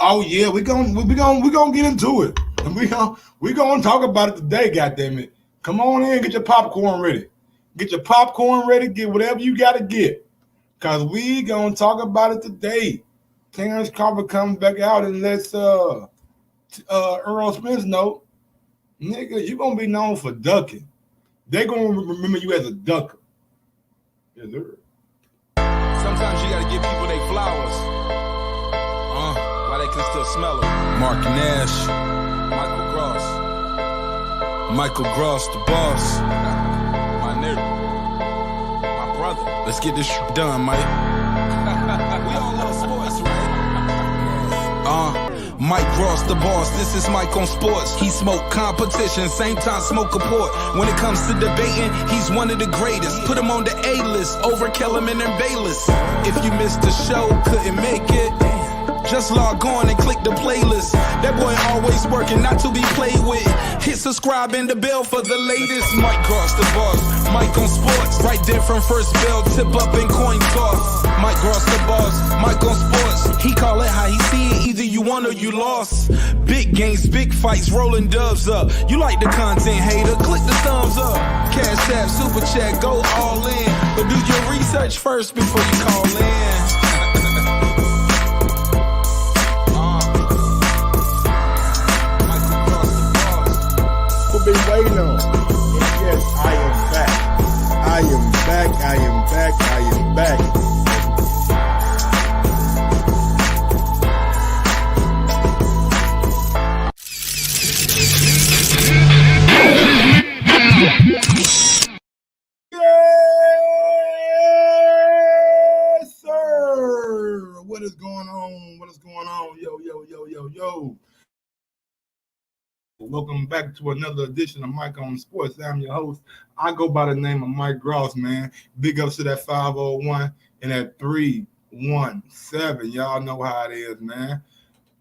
Oh yeah, we gonna get into it, and we gonna talk about it today. Goddamn it! Come on in, get your popcorn ready. Get your popcorn ready. Get whatever you gotta get, cause we gonna talk about it today. Terence Crawford comes back out and lets Errol Spence know, nigga, you gonna be known for ducking. They gonna remember you as a ducker. Yes, sir. Sometimes you gotta give people their flowers. While they can still smell them. Mark Nash, Michael Gross, the boss. My nigga, my brother. Let's get this shit done, Mike. We all love sports, right? Mike Ross, the boss, this is Mike on sports. He smoke competition, same time smoke a port. When it comes to debating, he's one of the greatest. Put him on the A-list, over Kellerman and Bayless. If you missed the show, couldn't make it, just log on and click the playlist. That boy always working, not to be played with. Hit subscribe and the bell for the latest. Mike Ross, the boss, Mike on sports. Right there from first bell, tip up and coin toss. Mike Ross, the boss, Mike on sports. He call it how he see it, either you won or you lost. Big games, big fights, rolling dubs up. You like the content, hater, click the thumbs up. Cashapp, super chat, go all in. But do your research first before you call in. Been waiting on. And yes, I am back. I am back. I am back. I am back. Yes, sir. What is going on? What is going on? Yo. Welcome back to another edition of Mike on Sports. I'm your host. I go by the name of Mike Gross, man. Big ups to that 501 and that 317. Y'all know how it is, man.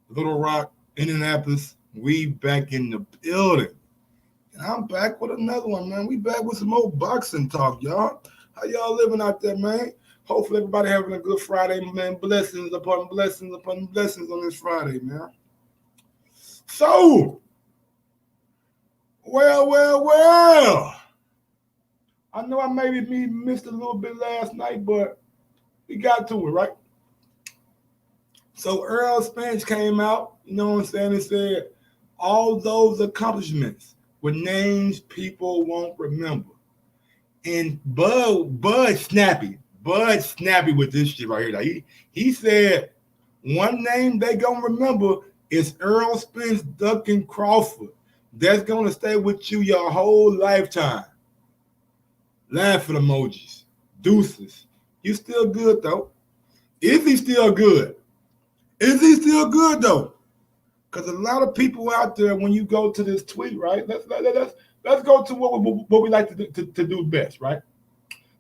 Little Rock, Indianapolis, we back in the building. And I'm back with another one, man. We back with some old boxing talk, y'all. How y'all living out there, man? Hopefully everybody having a good Friday, man. Blessings upon blessings upon blessings on this Friday, man. So, well. I know I maybe missed a little bit last night, but we got to it, right? So Errol Spence came out, you know what I'm saying, and said all those accomplishments were names people won't remember. And Bud snappy with this shit right here. Like he said one name they gonna remember is Errol Spence ducking Crawford. That's going to stay with you your whole lifetime. Laughing emojis. Deuces. You still good, though. Is he still good? Is he still good, though? Because a lot of people out there, when you go to this tweet, right? Let's go to what we like to do best, right?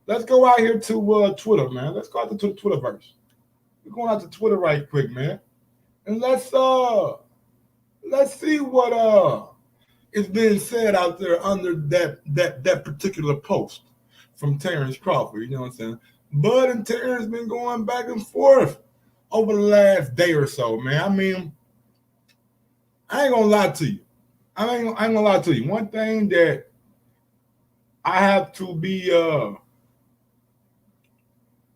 Let's go out here to Twitter, man. Let's go out to Twitterverse. We're going out to Twitter right quick, man. And let's see what is being said out there under that particular post from Terence Crawford. You know what I'm saying? Bud and Terence been going back and forth over the last day or so, man. I mean, I ain't gonna lie to you. I ain't gonna lie to you. One thing that I have to be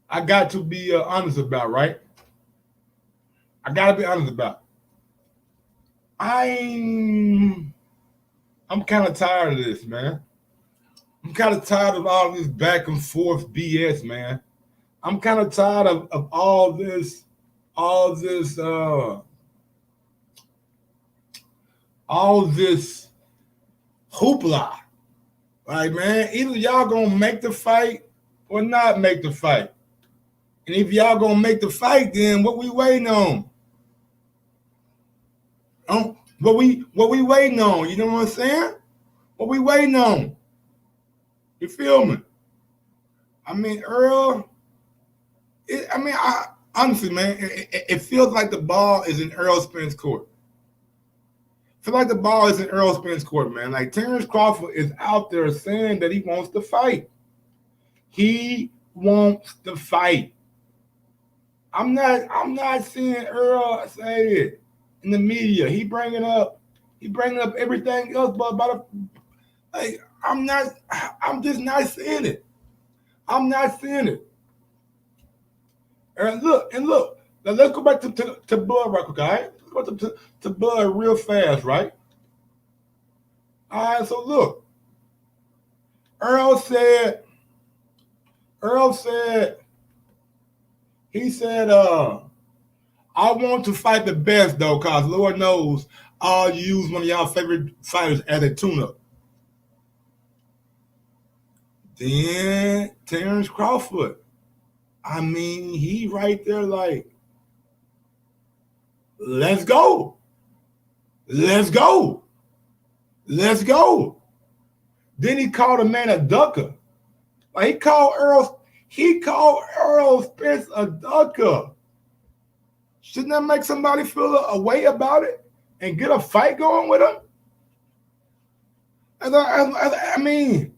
I got to be honest about, right? I gotta be honest about. I'm kind of tired of this, man. I'm kind of tired of all this back and forth BS, man. I'm kind of tired of all this hoopla. Right, man? Either y'all gonna make the fight or not make the fight. And if y'all gonna make the fight, then what we waiting on? What we waiting on? You know what I'm saying? What we waiting on? You feel me? I mean, Earl. Honestly, man, it feels like the ball is in Errol Spence court. I feel like the ball is in Errol Spence court, man. Like Terence Crawford is out there saying that he wants to fight. He wants to fight. I'm not seeing Earl say it. in the media. He bringing up everything else, but about like I'm just not seeing it. I'm not seeing it. And look. Now let's go back to Bud right quick, all right? Let's go to Bud real fast, right? All right, so look. Errol said, he said, I want to fight the best though, cause Lord knows I'll use one of y'all favorite fighters as a tune-up. Then Terence Crawford. I mean, he right there like, let's go. Let's go. Let's go. Then he called a man a ducker. Like he called Errol Spence a ducker. Shouldn't that make somebody feel a way about it and get a fight going with him? I mean,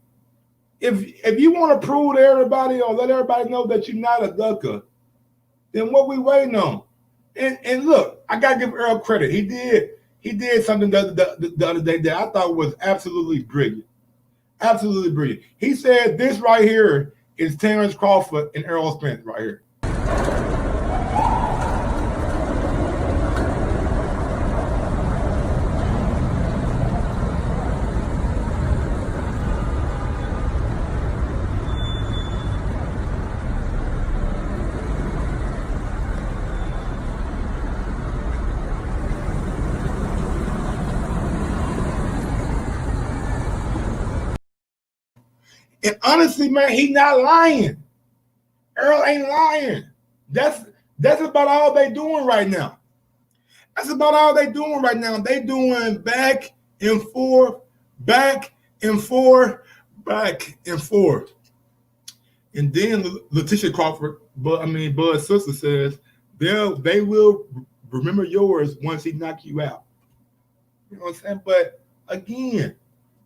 if you want to prove to everybody or let everybody know that you're not a ducker, then what we waiting on? And look, I gotta give Errol credit. He did something the other day that I thought was absolutely brilliant. Absolutely brilliant. He said this right here is Terence Crawford and Errol Spence right here. And honestly, man, he not lying. Errol ain't lying. That's about all they doing right now. That's about all they doing right now. They doing back and forth, back and forth, back and forth. And then Letitia Crawford, Bud's sister says, they will remember yours once he knock you out. You know what I'm saying? But again,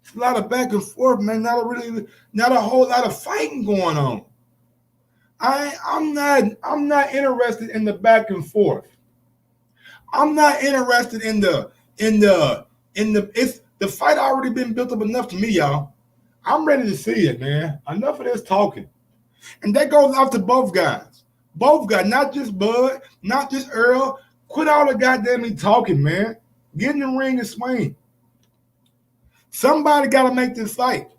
it's a lot of back and forth, man. Not a whole lot of fighting going on. I'm not interested in the back and forth. I'm not interested in the fight already been built up enough to me, y'all. I'm ready to see it, man. Enough of this talking. And that goes out to both guys. Both guys, not just Bud, not just Errol. Quit all the goddamn talking, man. Get in the ring and swing. Somebody got to make this fight.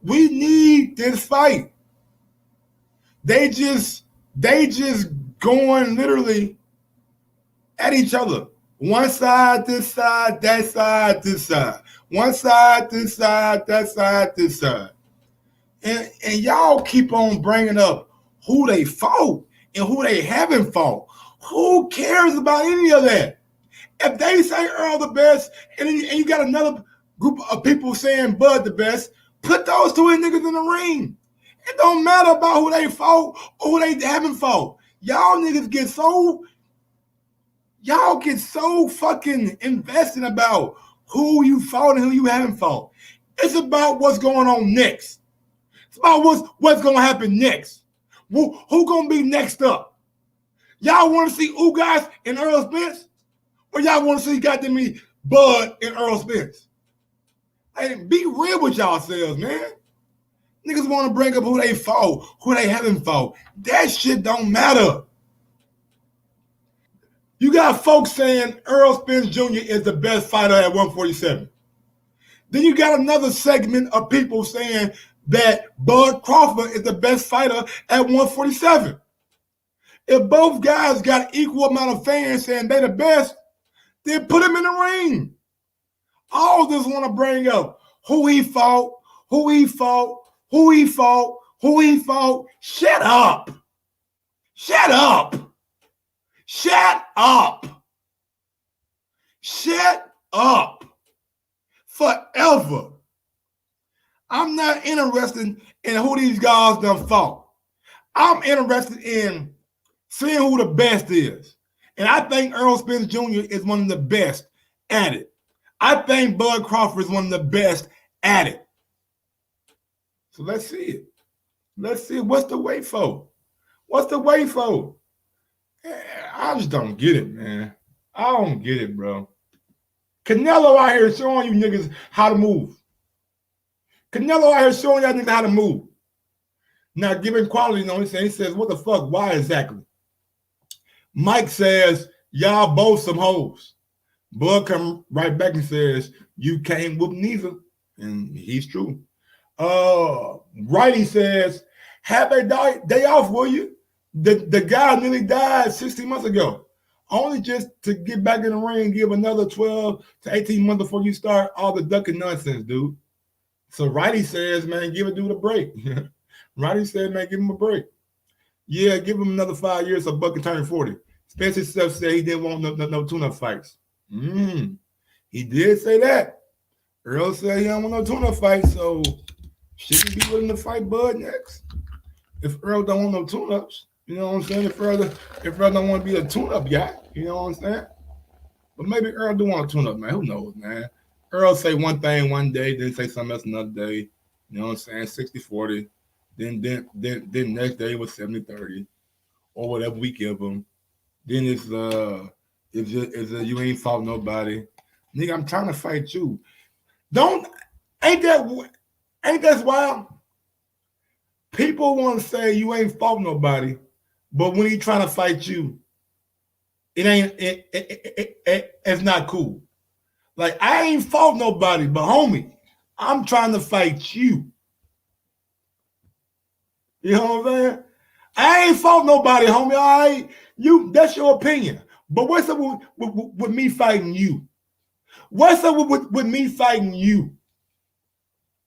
We need this fight. They just going literally at each other. One side, this side, that side, this side. One side, this side, that side, this side. And y'all keep on bringing up who they fought and who they haven't fought. Who cares about any of that? If they say Errol the best and you got another group of people saying Bud the best, put those two niggas in the ring. It don't matter about who they fought or who they haven't fought. Y'all niggas get so fucking invested about who you fought and who you haven't fought. It's about what's going on next. It's about what's going to happen next. Who going to be next up? Y'all want to see Ugas and Errol Spence? Or y'all want to see goddamn me Bud and Errol Spence? Hey, be real with y'allselves, man. Niggas want to bring up who they fought, who they haven't fought. That shit don't matter. You got folks saying Errol Spence Jr. is the best fighter at 147. Then you got another segment of people saying that Bud Crawford is the best fighter at 147. If both guys got equal amount of fans saying they're the best, then put him in the ring. All this want to bring up who he fought. Shut up. Shut up. Shut up. Shut up. Forever. I'm not interested in who these guys done fought. I'm interested in seeing who the best is. And I think Errol Spence Jr. is one of the best at it. I think Bud Crawford is one of the best at it. So let's see it. Let's see what's the wait for. What's the wait for? I just don't get it, man. I don't get it, bro. Canelo out here showing you niggas how to move. Canelo out here showing y'all niggas how to move. Now, giving quality, he says, what the fuck? Why exactly? Mike says, y'all both some hoes. Bud come right back and says, you can't whoop neither. And he's true. Righty says, have a day off, will you? The guy nearly died 60 months ago. Only just to get back in the ring, give another 12 to 18 months before you start all the ducking nonsense, dude. So Righty says, man, give a dude a break. Righty said, man, give him a break. Yeah, give him another 5 years so Buck can turn 40. Spence himself said he didn't want no tune-up fights. He did say that. Earl said he don't want no tune-up fights, so should he be willing to fight Bud next? If Earl don't want no tune-ups, you know what I'm saying? If Earl don't want to be a tune-up guy, you know what I'm saying? But maybe Earl do want a tune-up, man. Who knows, man? Earl say one thing one day, then say something else another day. You know what I'm saying? 60-40. Then next day was 70-30. Or whatever we give him. Then it's you ain't fought nobody. Nigga, I'm trying to fight you. Ain't that wild? People want to say you ain't fought nobody, but when he trying to fight you, it's not cool. Like, I ain't fought nobody, but homie, I'm trying to fight you. You know what I'm saying? I ain't fought nobody, homie. All right, that's your opinion. But what's up with me fighting you? What's up with me fighting you?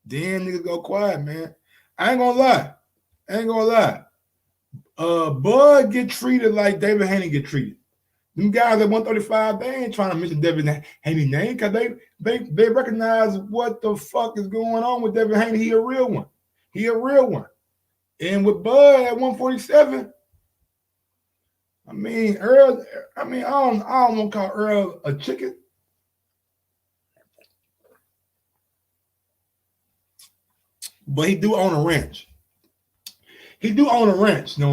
Damn, niggas go quiet, man. I ain't gonna lie. Bud get treated like David Haney get treated. Them guys at 135, they ain't trying to mention David Haney's name because they recognize what the fuck is going on with David Haney. He a real one. And with Bud at 147, I don't want to call Earl a chicken. But he do own a ranch. You know what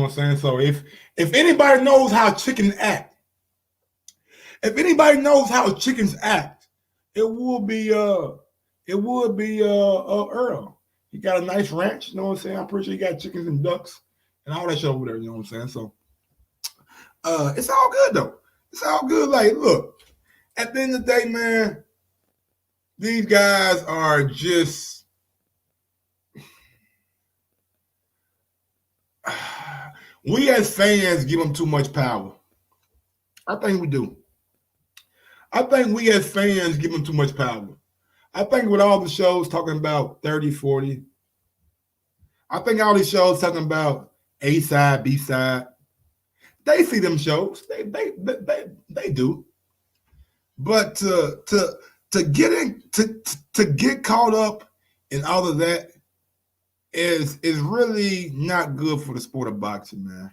I'm saying? So if anybody knows how chickens act, it would be Earl. He got a nice ranch, you know what I'm saying? I'm pretty sure he got chickens and ducks and all that shit over there, you know what I'm saying? So it's all good though. It's all good. Like, look, at the end of the day, man, these guys are just we as fans give them too much power. I think we do. I think we as fans give them too much power. I think with all the shows talking about 30, 40, I think all these shows talking about A side, B side, they see them shows. They do. But to get caught up in all of that is really not good for the sport of boxing, man.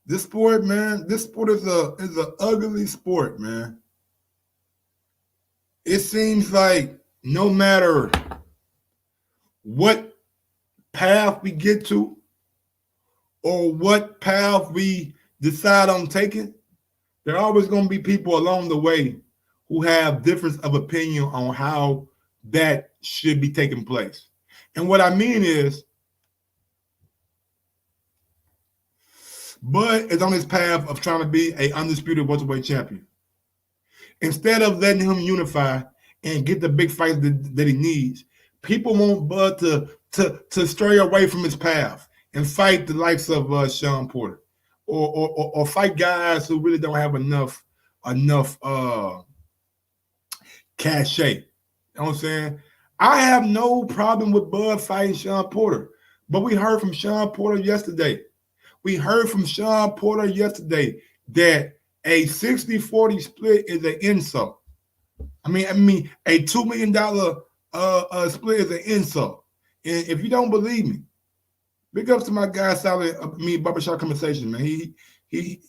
This sport is a ugly sport, man. It seems like no matter what path we get to or what path we decide on taking, there are always going to be people along the way who have difference of opinion on how that should be taking place. And what I mean is, Bud is on his path of trying to be an undisputed welterweight champion. Instead of letting him unify and get the big fights that he needs, people want Bud to stray away from his path and fight the likes of Sean Porter, or fight guys who really don't have enough cachet. You know what I'm saying? I have no problem with Bud fighting Sean Porter, but we heard from Sean Porter yesterday. That a 60-40 split is an insult. I mean, a $2 million split is an insult. And if you don't believe me, big ups to my guy, Barbershop Conversation, man. He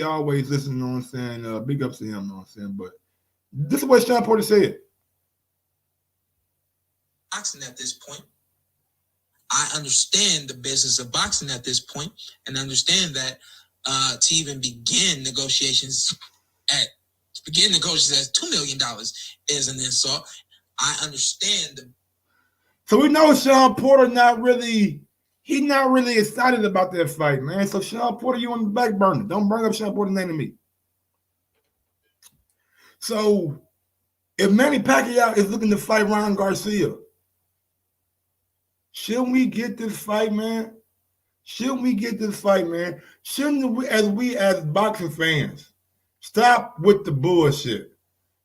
always listens, you know what I'm saying? Big ups to him, you know what I'm saying? But this is what Sean Porter said. Boxing at this point. I understand the business of boxing at this point and understand that to even begin negotiations at $2 million is an insult. I understand. So we know Sean Porter he's not really excited about that fight, man. So Sean Porter, you on the back burner. Don't bring up Sean Porter's name to me. So if Manny Pacquiao is looking to fight Ryan Garcia, shouldn't we get this fight, man? Shouldn't we, as boxing fans, stop with the bullshit.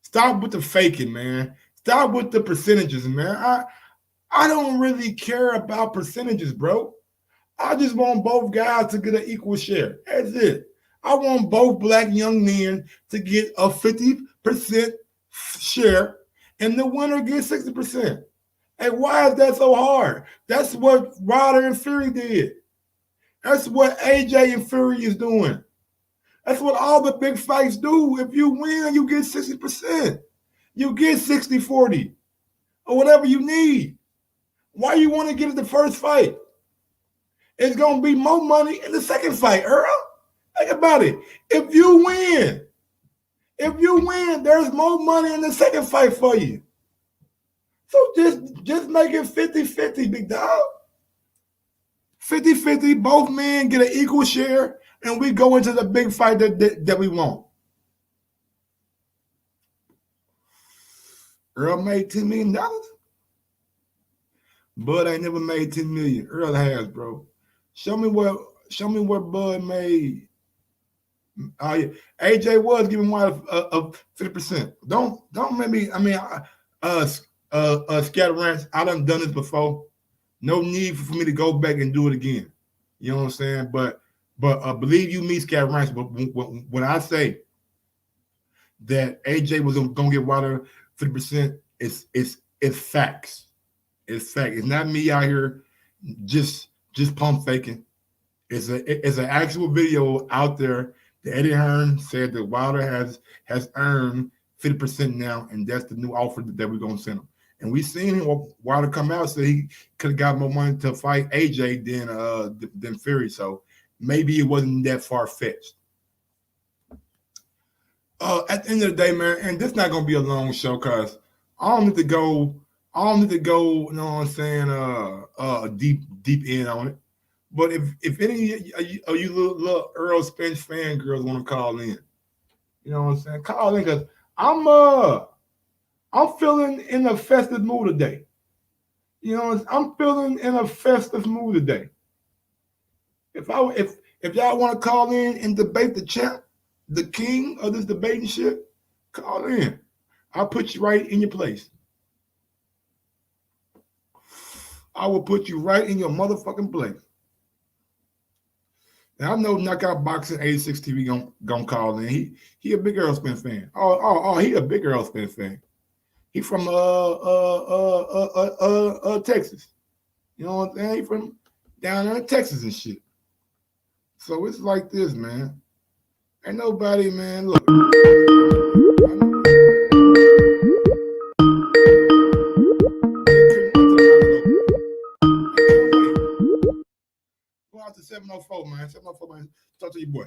Stop with the faking, man. Stop with the percentages, man. I don't really care about percentages, bro. I just want both guys to get an equal share. That's it. I want both black young men to get a 50% share, and the winner gets 60%. And why is that so hard? That's what Wilder and Fury did. That's what AJ and Fury is doing. That's what all the big fights do. If you win, you get 60%. You get 60-40 or whatever you need. Why you want to get it the first fight? It's going to be more money in the second fight, Earl. Think about it. If you win, there's more money in the second fight for you. So just make it 50-50, big dog. 50-50, both men get an equal share, and we go into the big fight that we want. Earl made $10 million. Bud ain't never made $10 million. Earl has, bro. Show me what Bud made. AJ was giving Wilder 50%. Don't make me. I mean, Scatter Ranch. I done this before. No need for me to go back and do it again. You know what I'm saying? But believe you me, Scatter Ranch. But when I say that AJ was gonna get Wilder 50%, it's facts. It's fact. It's not me out here just pump faking. It's an actual video out there that Eddie Hearn said that Wilder has earned 50% now, and that's the new offer that we're gonna send him. And we seen him Wilder come out say he could have got more money to fight AJ than Fury. So maybe it wasn't that far fetched. At the end of the day, man, and this not gonna be a long show because I don't need to go, you know what I'm saying, deep in on it. But if any of you little Errol Spence fan girls want to call in, you know what I'm saying, call in because I'm feeling in a festive mood today. You know, I'm feeling in a festive mood today. If y'all want to call in and debate the champ, the king of this debating shit, call in. I'll put you right in your place. I will put you right in your motherfucking place. Now I know Knockout Boxing 86 TV gonna call in. He a big Errol Spence fan. He a big Errol Spence fan. He from Texas. You know what I'm saying? He from down there in Texas and shit. So it's like this, man. Ain't nobody, man. Look. Go out to 704, man. 704, man. Talk to your boy.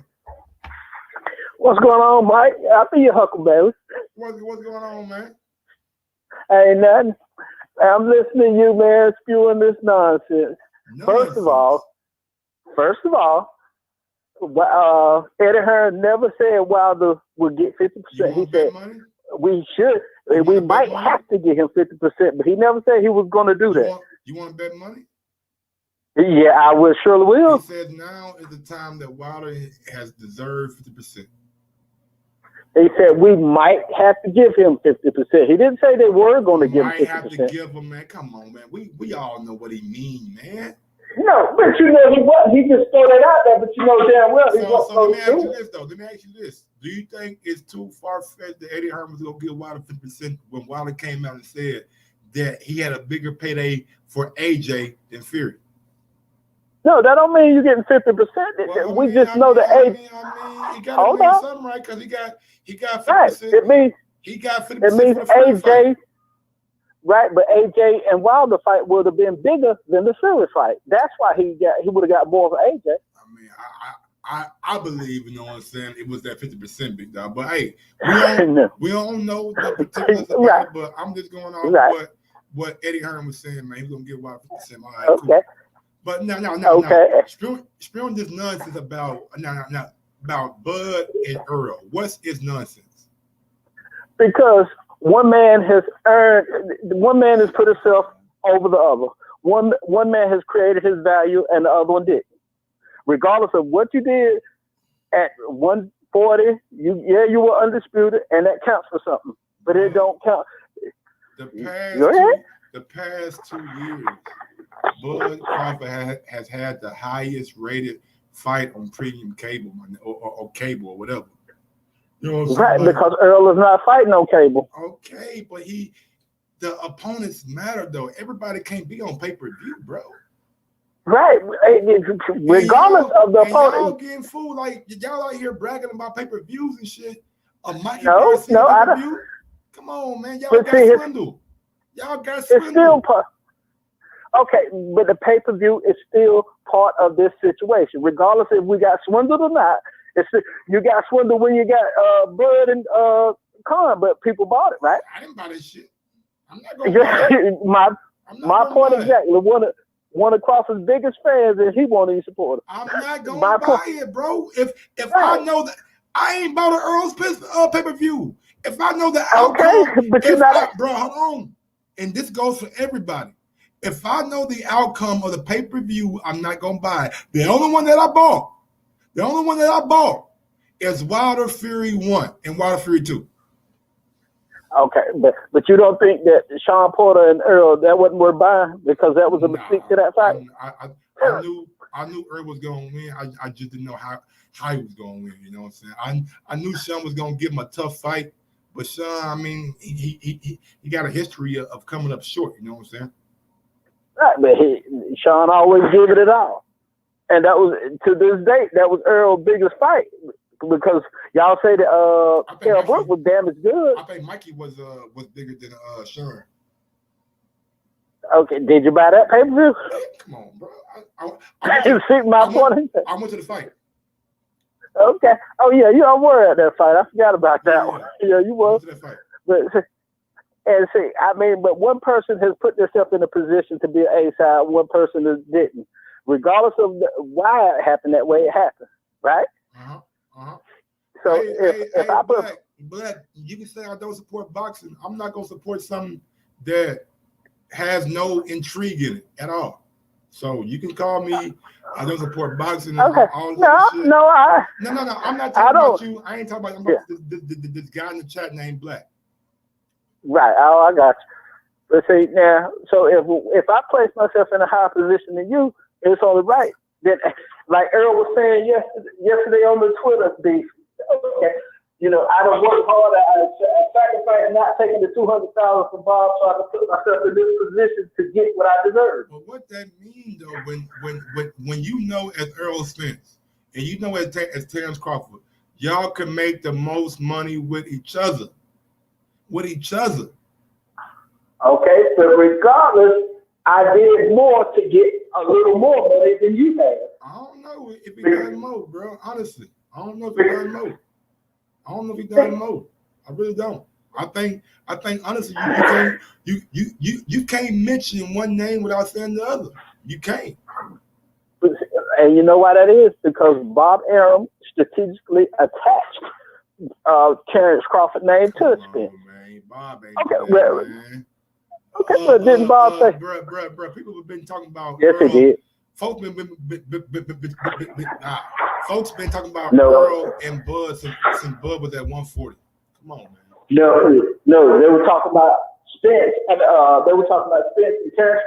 What's going on, Mike? I be your huckleberry. What's going on, man? Ain't nothing. I'm listening to you, man, spewing this nonsense. First of all, Eddie Hearn never said Wilder would get 50%. He said we should. We might have to give him 50%, but he never said he was going to do that. You want to bet money? Yeah, I will. Surely will. He said now is the time that Wilder has deserved 50%. He said we might have to give him 50%. He didn't say they were going to give him 50%. Might have to give him, man. Come on, man. We all know what he mean, man. No, but you know he wasn't. He just threw it out there, but you know damn well he wasn't. So let me ask you this, though. Let me ask you this. Do you think it's too far-fetched that Eddie Hearn was going to give Wilder 50% when Wilder came out and said that he had a bigger payday for AJ than Fury? No, that don't mean you're getting 50%. We just know that AJ. He got to mean something, right? Because he got 50%. Right. It means he got 50%. It means AJ. Right, but AJ and Wilder fight would have been bigger than the Fury fight. That's why he would have got more for AJ. I mean, I believe, you know what I'm saying, it was that 50% big dog. But hey, we don't know the particulars about it, but I'm just going off what Eddie Hearn was saying, man. He's gonna give Wild 50%. All right, cool. But now, spewing this nonsense about Bud and Earl. What's his nonsense? Because one man has put himself over the other. One man has created his value and the other one didn't. Regardless of what you did at 140, you were undisputed, and that counts for something. But it don't count. The past 2 years, Bud Crawford has had the highest rated fight on premium cable or cable or whatever. You know what I'm saying? Because Earl is not fighting on cable. Okay, but the opponents matter though. Everybody can't be on pay-per-view, bro. Right. Regardless of the opponent. Y'all getting fooled. Like, y'all out here bragging about pay-per-views and shit. No, I don't. Come on, man. Y'all got swindled. Y'all got swindled. It's still part. Okay, but the pay-per-view is still part of this situation. Regardless if we got swindled or not, you got swindled when you got Bud and Khan, but people bought it, right? I didn't buy this shit. I'm not going to buy it. My point exactly. One of Crawford's biggest fans, and he won't even support it. I'm not going to buy it, bro. If I know that I ain't bought an Errol Spence pay-per-view. If I know the outcome, but you're not, bro, hold on. And this goes for everybody. If I know the outcome of the pay-per-view, I'm not going to buy it. The only one that I bought is Wilder Fury 1 and Wilder Fury 2. Okay, but you don't think that Sean Porter and Earl, that wasn't worth buying because that was a mistake to that fight? I knew Earl was going to win. I just didn't know how he was going to win. You know what I'm saying? I knew Sean was going to give him a tough fight, but Sean, I mean, he got a history of coming up short. You know what I'm saying? Right, but Sean always gave it all, and that was to this date that was Earl's biggest fight. Because y'all say that Kell Brook was damaged good. I think Mikey was bigger than Sean. Okay, did you buy that pay-per-view? Come on, bro. I went to the fight. Okay. Oh yeah, you were at that fight. I forgot about that one. Yeah, you were. But one person has put themselves in a position to be an A-side. One person didn't. Regardless of why it happened that way, it happened. Right? So if I put Black, you can say I don't support boxing. I'm not gonna support something that has no intrigue in it at all. So you can call me I don't support boxing. Okay. All no. I'm not talking about you. I ain't talking about this guy in the chat named Black. Right. Oh, I got you. Let's see now. So if I place myself in a higher position than you, it's only right. Then, like Errol was saying yesterday on the Twitter beef, okay, I don't work hard. I sacrifice not taking the $200,000 from Bob so I can put myself in this position to get what I deserve. But what that means though, when you know as Errol Spence and you know as Terence Crawford, y'all can make the most money with each other. Okay, but regardless, I did more to get a little more money than you had. I don't know if he done more, bro. Honestly, I don't know if he done more. I really don't. I think honestly, you can't mention one name without saying the other. You can't. And you know why that is? Because Bob Arum strategically attached Terence Crawford name to the spin. Bob ain't man. Okay, but didn't Bob say? Bro, people have been talking about. Yes, Earl. he did. Folks been talking about Earl and Bud since Bud was at 140. Come on, man. No, they were talking about Spence, and they were talking about Spence and Terence.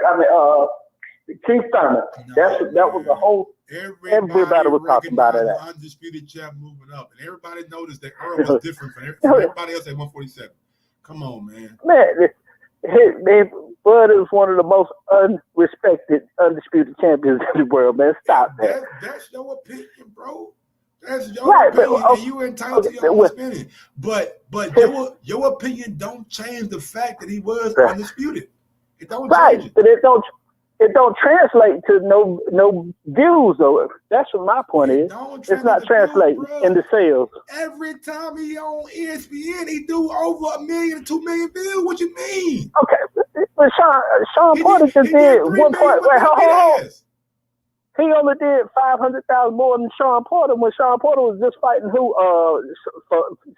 Keith Thurman. That was the whole. Everybody was talking about it. Undisputed champ moving up, and everybody noticed that Earl was different from everybody else at 147. Come on, man. Bud is one of the most unrespected, undisputed champions in the world, man. Stop that. That's your opinion, bro. That's your opinion, and you entitled to your own opinion. But your opinion don't change the fact that he was undisputed. It don't change it. But it don't. it don't translate to no views though. That's what my point is. It's not translating into sales. Every time he on ESPN, he do over 1 million, 2 million views. What you mean? Okay, but Sean Porter just did 1 point. Wait, hold on. He only did 500,000 more than Sean Porter when Sean Porter was just fighting who?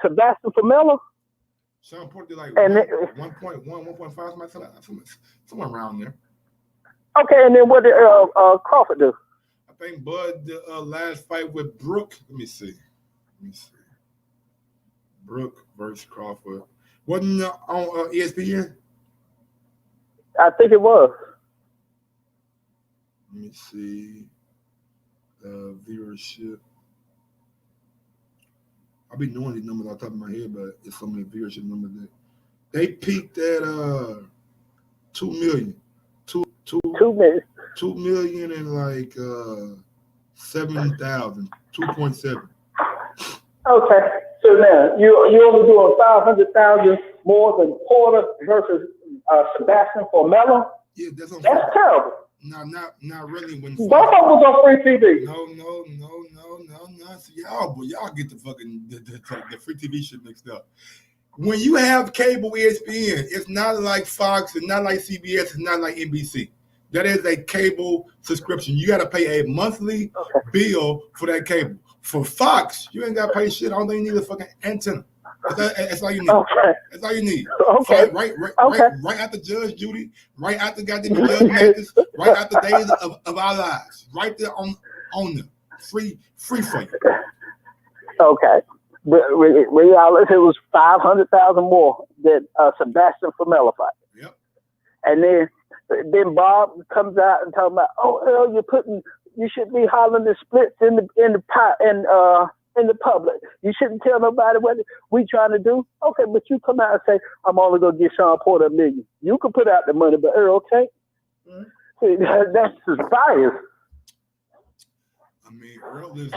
Sebastian Formella. Sean Porter did like 1.1, 1.5, somewhere around there. Okay, and then what did Crawford do? I think Bud the last fight with Brooke. Let me see. Brooke versus Crawford. Wasn't on ESPN? I think it was. Let me see. Viewership. I'll be knowing these numbers off the top of my head, but it's so many viewership numbers that they peaked at 2 million. 2 million. 2 million and like 7,000. 2.7. Okay. So now you only doing 500,000 more than Porter versus Sebastian Formella. Yeah, that's terrible. No, not really. When both of them was on free TV. No. So y'all get the fucking the free TV shit mixed up. When you have cable ESPN, it's not like Fox, it's not like CBS, it's not like NBC. That is a cable subscription. You got to pay a monthly bill for that cable. For Fox, you ain't got to pay shit. I don't think you need a fucking antenna. That's all you need. Okay. That's all you need. Okay. Right after Judge Judy, right after goddamn Judge Mathis, right after Days of Our Lives, right there on them, free for you. Okay, but it was 500,000 more than Sebastian Formella fight. Yep. And then Bob comes out and talking about, oh, Earl, you should be hollering the splits in the public. You shouldn't tell nobody what we trying to do. Okay, but you come out and say, I'm only going to give Sean Porter $1 million. You can put out the money, but Earl can't. Mm-hmm. See, that's just bias. I mean, Earl is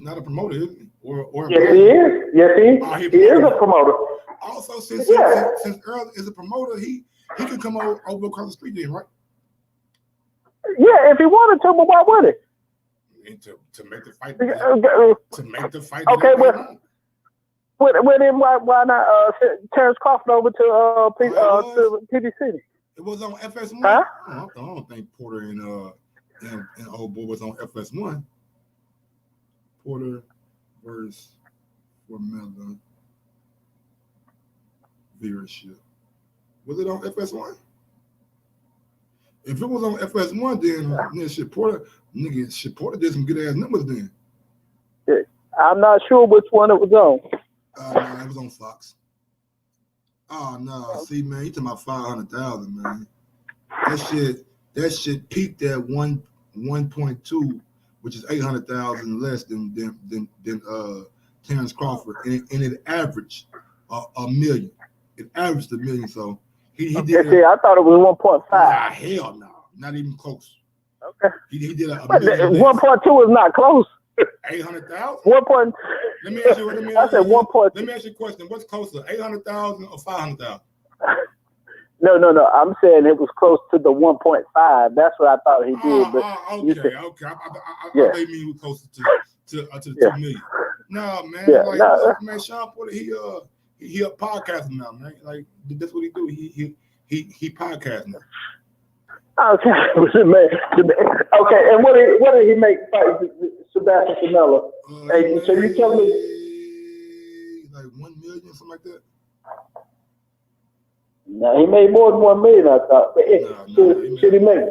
not a promoter, is he? Or yes, he is. Yes, he is a promoter. Also, since Earl is a promoter, he can come over across the street then, right? Yeah, if he wanted to, but why would he? To make the fight. Okay, well, then why not Terence Crawford over to PBC? It was on FS1. Huh? I don't think Porter and old boy was on FS1. Porter versus Formella viewership. Was it on FS1? If it was on FS1, then Porter did some good ass numbers then. Yeah. I'm not sure which one it was on. No, it was on Fox. Oh no, see man, you talking about 500,000, man. That shit peaked at 1.2, which is 800,000 less than Terence Crawford, and it averaged a million. It averaged $1 million, so he did. See, I thought it was 1.5. Nah, hell no, not even close. Okay. He did a million. 1.2 is not close. 800,000. 1. Let me ask you. I said 1. Let me ask you a question. What's closer, 800,000 or 500,000? No. I'm saying it was close to the 1.5. That's what I thought he did. But okay. I think he was closer to the 2 million. No, man. Man, Sean Porter, he a podcaster now, man. Like that's what he do. He podcasting now. Okay, man. Okay, and what did he make fight Sebastian Formella? So you tell me like 1 million, something like that. No, he made more than 1 million, I thought. Should he make?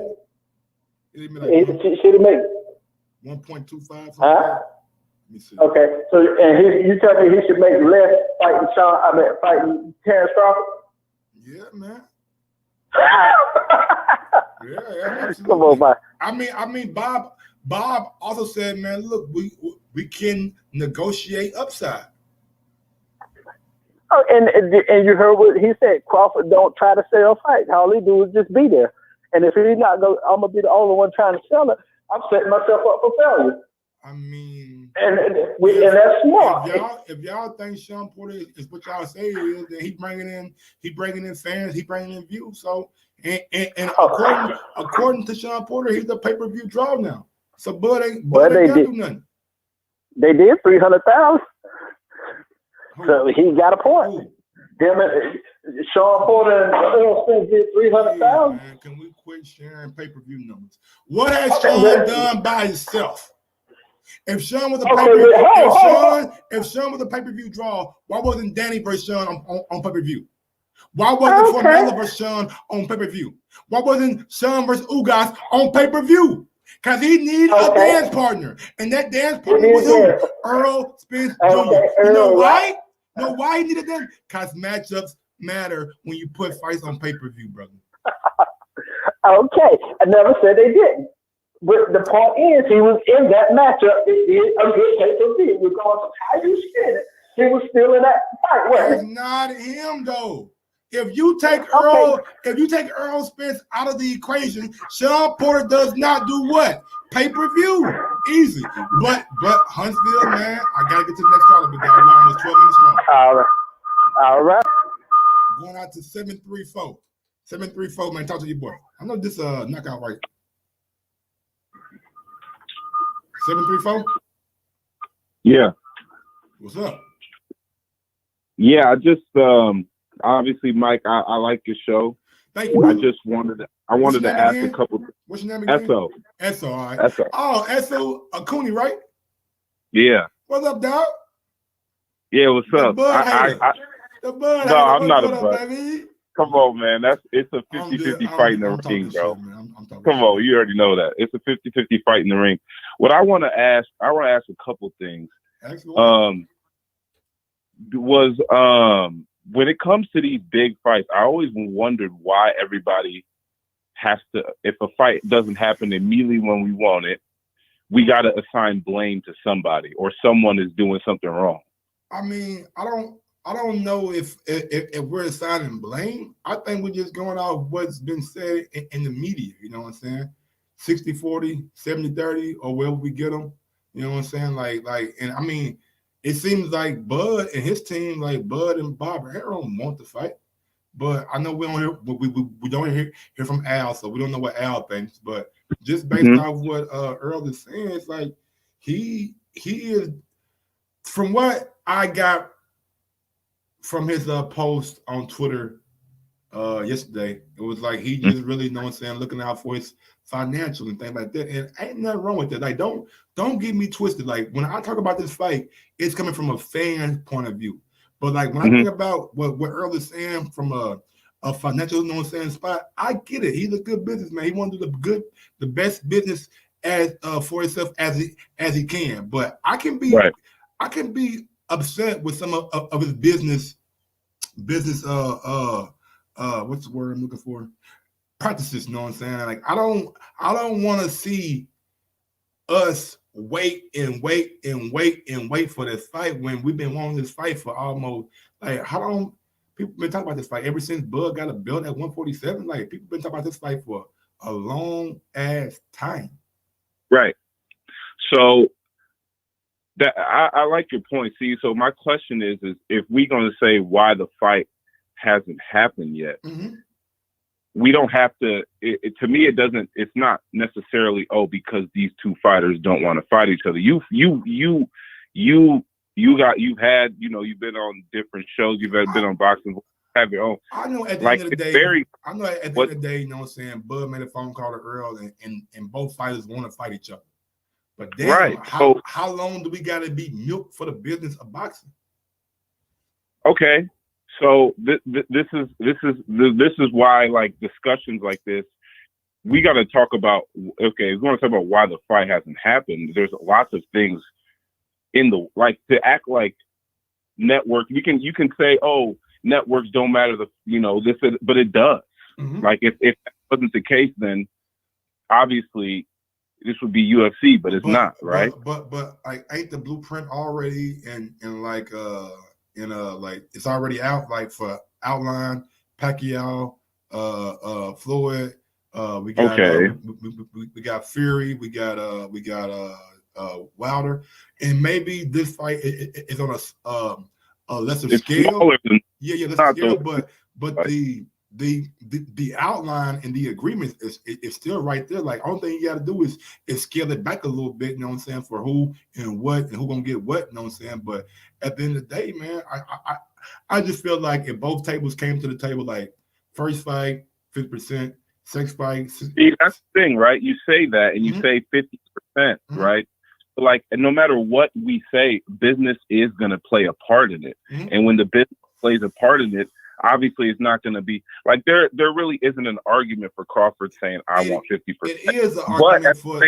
Should he make 1.25? Huh? Let me see. Okay, so you tell me he should make less fighting Terence Crawford? Yeah, man. Yeah, absolutely. Come on, man. I mean, Bob also said, man, look, we can negotiate upside. Oh, and you heard what he said. Crawford don't try to sell fights. All he do is just be there. And if he's not I'm gonna be the only one trying to sell it. I'm setting myself up for failure. I mean, and that's smart. If y'all think Sean Porter is what y'all say he is, then he bringing in fans, he bringing in views. So and according to Sean Porter, he's a pay-per-view draw now. So Bud ain't gotta do nothing. They did 300,000. So he got a point. Sean Porter and Errol Spence did 300,000. Can we quit sharing pay-per-view numbers? What has Sean done by himself? If Sean was a pay-per-view draw, why wasn't Danny versus Sean on pay-per-view? Why wasn't Formella versus Sean on pay-per-view? Why wasn't Sean versus Ugas on pay-per-view? Because he needed a dance partner. And that dance partner was who? Earl Spence Jr. You know why? You know why he needed them? Because matchups matter when you put fights on pay-per-view, brother. Okay. I never said they didn't. But the point is, he was in that matchup. It did a good pay-per-view. Regardless of how you spin it, he was still in that fight. It's not him, though. If you take Errol Spence out of the equation, Sean Porter does not do what? Pay-per-view. Easy. But Huntsville, man, I gotta get to the next caller. We got almost 12 minutes long. All right. Going out to 734. 734, man. Talk to your boy. I know this knockout right. 734? Yeah. What's up? Yeah, I just obviously, Mike, I like your show. Thank you. I just wanted to ask a couple. What's your name again? Esso. Esso, all right. Esso. Oh, Esso Acuni, right? Yeah. What's up, dog? Yeah, what's up? The Bud. No, I'm not a Bud. Come on, man. It's a 50-50 fight in the ring, bro. Come on, you already know that. It's a 50-50 fight in the ring. What I want to ask a couple things. When it comes to these big fights, I always wondered why everybody has to, if a fight doesn't happen immediately when we want it, we got to assign blame to somebody or someone is doing something wrong. I mean, I don't know if we're assigning blame. I think we're just going off what's been said in the media. You know what I'm saying? 60-40, 70-30, or wherever we get them. You know what I'm saying? Like, and I mean, it seems like Bud and his team, like Bud and Bob Harrell, want to fight. But I know we don't hear from Al, so we don't know what Al thinks. But just based off what Earl is saying, it's like he is, from what I got from his post on Twitter yesterday, it was like he just really, you know what I'm saying, looking out for his financial and things like that. And ain't nothing wrong with that. Like, don't get me twisted. Like, when I talk about this fight, it's coming from a fan point of view. But like when I think about what Earl is saying from a financial, you know what I'm saying, spot, I get it. He's a good businessman. He want to do the best business as for himself as he can. But I can be upset with some of his business what's the word I'm looking for? Practices, you know what I'm saying? Like I don't want to see us wait for this fight when we've been wanting this fight for almost, like, how long? People been talking about this fight ever since Bud got a belt at 147. Like, people been talking about this fight for a long ass time. Right. So that I like your point. See, so my question is if we're going to say why the fight hasn't happened yet, we don't have to. To me, it doesn't. It's not necessarily because these two fighters don't want to fight each other. You've been on different shows. You've been on boxing. Have your own. I know at the end of the day. You know what I'm saying. Bud made a phone call to Earl, and both fighters want to fight each other. But damn, how long do we got to be milked for the business of boxing? Okay. So this is why, like, discussions like this, we got to talk about. Okay, we're going to talk about why the fight hasn't happened. There's lots of things in the, like, to act like network. You can say, networks don't matter. But it does. Like, if that wasn't the case, then obviously this would be UFC, but it's not, right? But like, ain't the blueprint already like it's already out, like, for Outline, Pacquiao, Floyd, we got we got Fury, we got Wilder, and maybe this fight is on a lesser It's scale. smaller than Yeah, lesser scale, but the outline and the agreement is still right there. Like, only thing you got to do is scale it back a little bit. You know what I'm saying? For who and what and who gonna get what. You know what I'm saying? But at the end of the day, man, I just feel like if both tables came to the table, like first fight 50%, second fight. See, that's the thing, right? You say that and you say 50%, right? But like, and no matter what we say, business is going to play a part in it. And when the business plays a part in it, obviously it's not going to be like there really isn't an argument for Crawford saying I want 50%. It is an argument for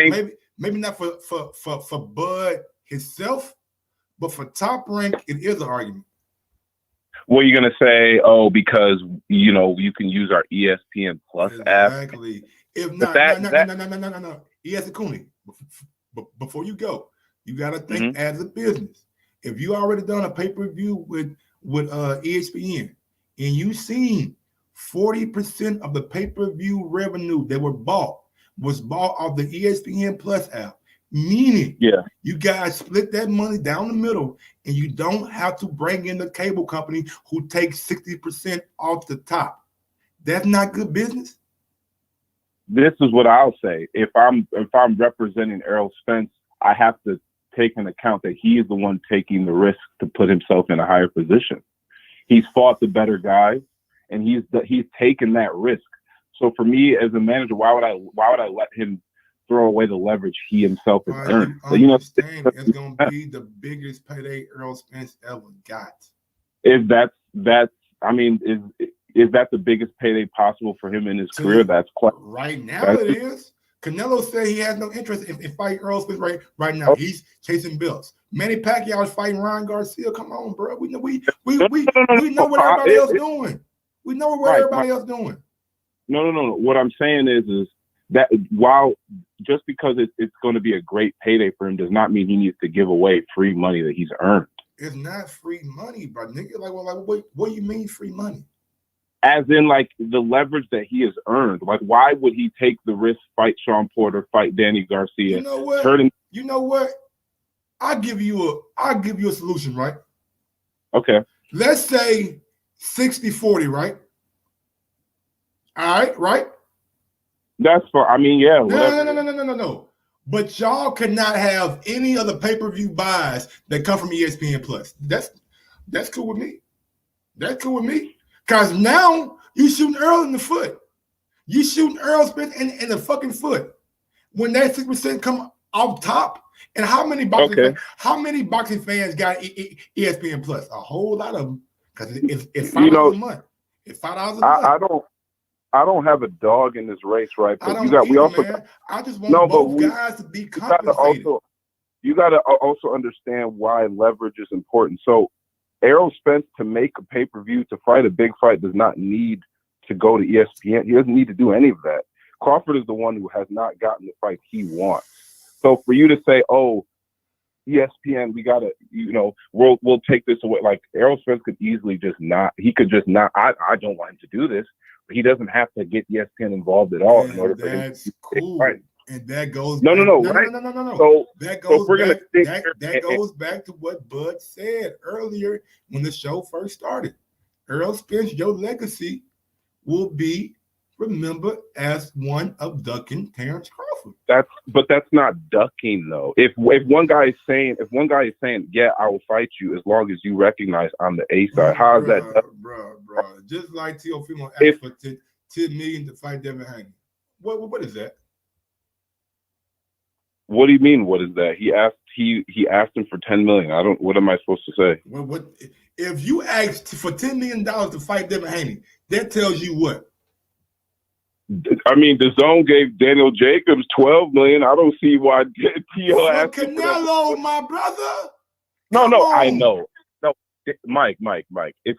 maybe not for Bud himself, but for Top Rank, it is an argument. Well, you're going to say, oh, because, you know, you can use our ESPN Plus app. Exactly. If not, no. ESPN Cooney, before you go, you got to think as a business. If you already done a pay-per-view with ESPN and you seen 40% of the pay-per-view revenue that was bought off the ESPN Plus app, meaning you guys split that money down the middle and you don't have to bring in the cable company who takes 60% off the top. That's not good business. This is what I'll say. If I'm representing Errol Spence, I have to take into account that he is the one taking the risk to put himself in a higher position. He's fought the better guys and he's taken that risk. So for me as a manager, why would I let him throw away the leverage he himself has earned? So, you know, it's going to be the biggest payday Errol Spence ever got. If that's I mean, is that the biggest payday possible for him in his career? That's quite right now. It is. Canelo said he has no interest in fighting Errol Spence right now. He's chasing bills. Manny Pacquiao is fighting Ryan Garcia. Come on, bro. We know what everybody else doing. We know what everybody else doing. No. What I'm saying is that while just because it's going to be a great payday for him does not mean he needs to give away free money that he's earned. It's not free money, bro. Nigga, what do you mean free money? As in, like, the leverage that he has earned. Like, why would he take the risk, fight Sean Porter, fight Danny Garcia? You know what? I'll give you a solution, right? Okay. Let's say 60-40, right? All right, right? That's for, I mean, yeah. No. But y'all cannot have any other pay-per-view buys that come from ESPN Plus. That's cool with me. That's cool with me. Because now you shooting Earl in the foot. You shooting Errol Spence in the fucking foot. When that 6% come off top, and how many boxing fans got ESPN Plus? A whole lot of them. Because it's $5 a month. It's $5 a month. I don't have a dog in this race, right? But I just want both guys to be compensated. You got to also understand why leverage is important. So Errol Spence, to make a pay-per-view, to fight a big fight, does not need to go to ESPN. He doesn't need to do any of that. Crawford is the one who has not gotten the fight he wants. So for you to say, oh, ESPN, we got to, we'll take this away. Like, Errol Spence could easily just not, I don't want him to do this. But he doesn't have to get ESPN involved at all in order for him to cool. Right. And that goes No. So that goes back to what Bud said earlier when the show first started. Errol Spence, your legacy will be remembered as one of ducking Terence Crawford. That's not ducking though. If one guy is saying, yeah, I will fight you as long as you recognize I'm the A side. How is that? Bro. Just like Teofimo asked for $10 million to fight Devin Haney. What is that? What do you mean? What is that? He asked him for $10 million. What am I supposed to say? What if you asked for $10 million to fight Devin Haney? That tells you what? I mean, the Zone gave Daniel Jacobs $12 million. I don't see why T.O. asked for Canelo, my brother. No, I know. No, Mike.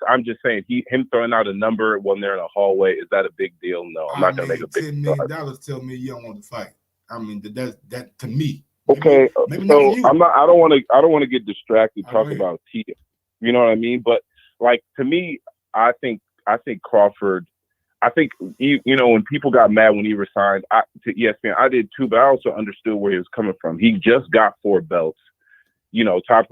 I'm just saying him throwing out a number when they're in a hallway, is that a big deal? No, I'm not gonna make a big deal. $10 million tell me you don't want to fight. I mean, that to me. Okay, maybe so I'm not. I don't want to get distracted talking about T. You know what I mean? But like, to me, I think Crawford. I think when people got mad when he resigned to ESPN, I did too, but I also understood where he was coming from. He just got 4 belts, top.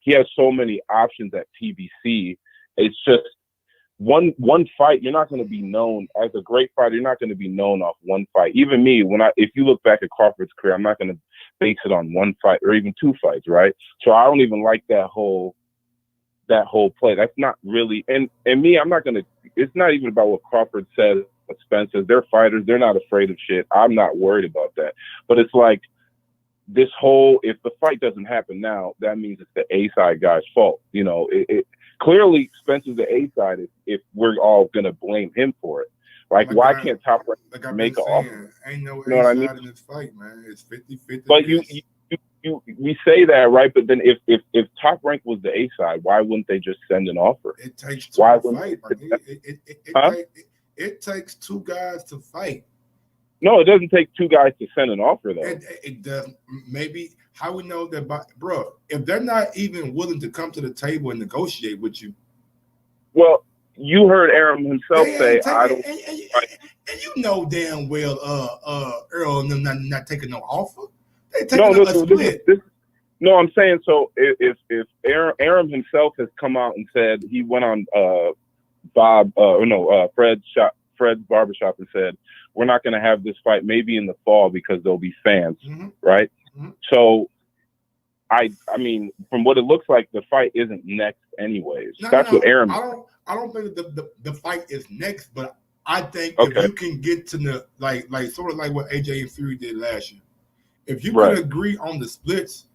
He has so many options at PBC. It's just one fight. You're not going to be known as a great fighter. You're not going to be known off one fight. Even me, if you look back at Crawford's career, I'm not going to base it on one fight or even 2 fights, right? So I don't even like that whole play. That's not really. And me, I'm not going to. It's not even about what Crawford says. What Spence says. They're fighters. They're not afraid of shit. I'm not worried about that. But it's like, this whole, if the fight doesn't happen now, that means it's the A side guy's fault. Clearly Spence is the A side if we're all gonna blame him for it. Like why can't Top Rank make an offer? Ain't no A side in this fight, man. It's 50-50. But we say that, right? But then if Top Rank was the A side, why wouldn't they just send an offer? It takes 2 to fight. It takes 2 guys to fight. No, it doesn't take 2 guys to send an offer, though. It does. Maybe how we know that, bro, if they're not even willing to come to the table and negotiate with you. Well, you heard Aaron himself say, "I don't." And you know damn well, Errol and them not taking no offer. They taking a split. No, I'm saying so. If Aaron himself has come out and said he went on Fred's barbershop and said, we're not going to have this fight maybe in the fall because there'll be fans, right? Mm-hmm. So, I mean, from what it looks like, the fight isn't next anyways. That's what Aaron. I don't think the fight is next, but I think if you can get to the like sort of like what AJ and Fury did last year, if you can agree on the splits,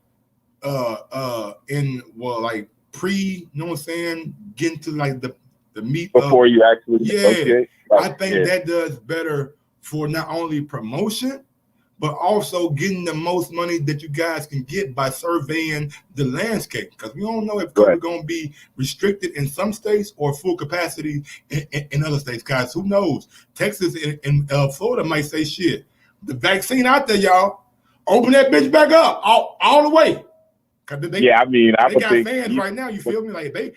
pre, you know what I'm saying, getting to like the meat before you actually negotiate. I think that does better for not only promotion, but also getting the most money that you guys can get by surveying the landscape. Because we don't know if COVID going to be restricted in some states or full capacity in other states. Guys, who knows? Texas and Florida might say, shit, the vaccine out there, y'all. Open that bitch back up all the way. They got fans right now. You feel me? Like they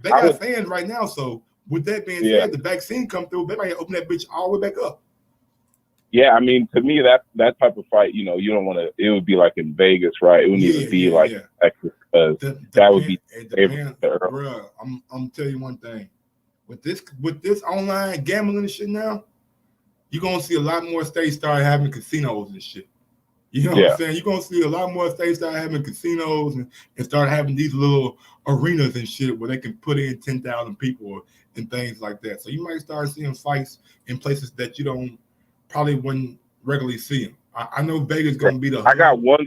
got fans right now. So with that being said, the vaccine come through, they might open that bitch all the way back up. Yeah, I mean, to me, that type of fight, you don't want to. It would be like in Vegas, right? It wouldn't even be Texas, because that would be. Bro, I'm tell you one thing. With this online gambling and shit now, you're gonna see a lot more states start having casinos and shit. You know what I'm saying? You're going to see a lot more states start having casinos and start having these little arenas and shit where they can put in 10,000 people and things like that. So you might start seeing fights in places that you probably wouldn't regularly see them. I know Vegas going to be the... I got one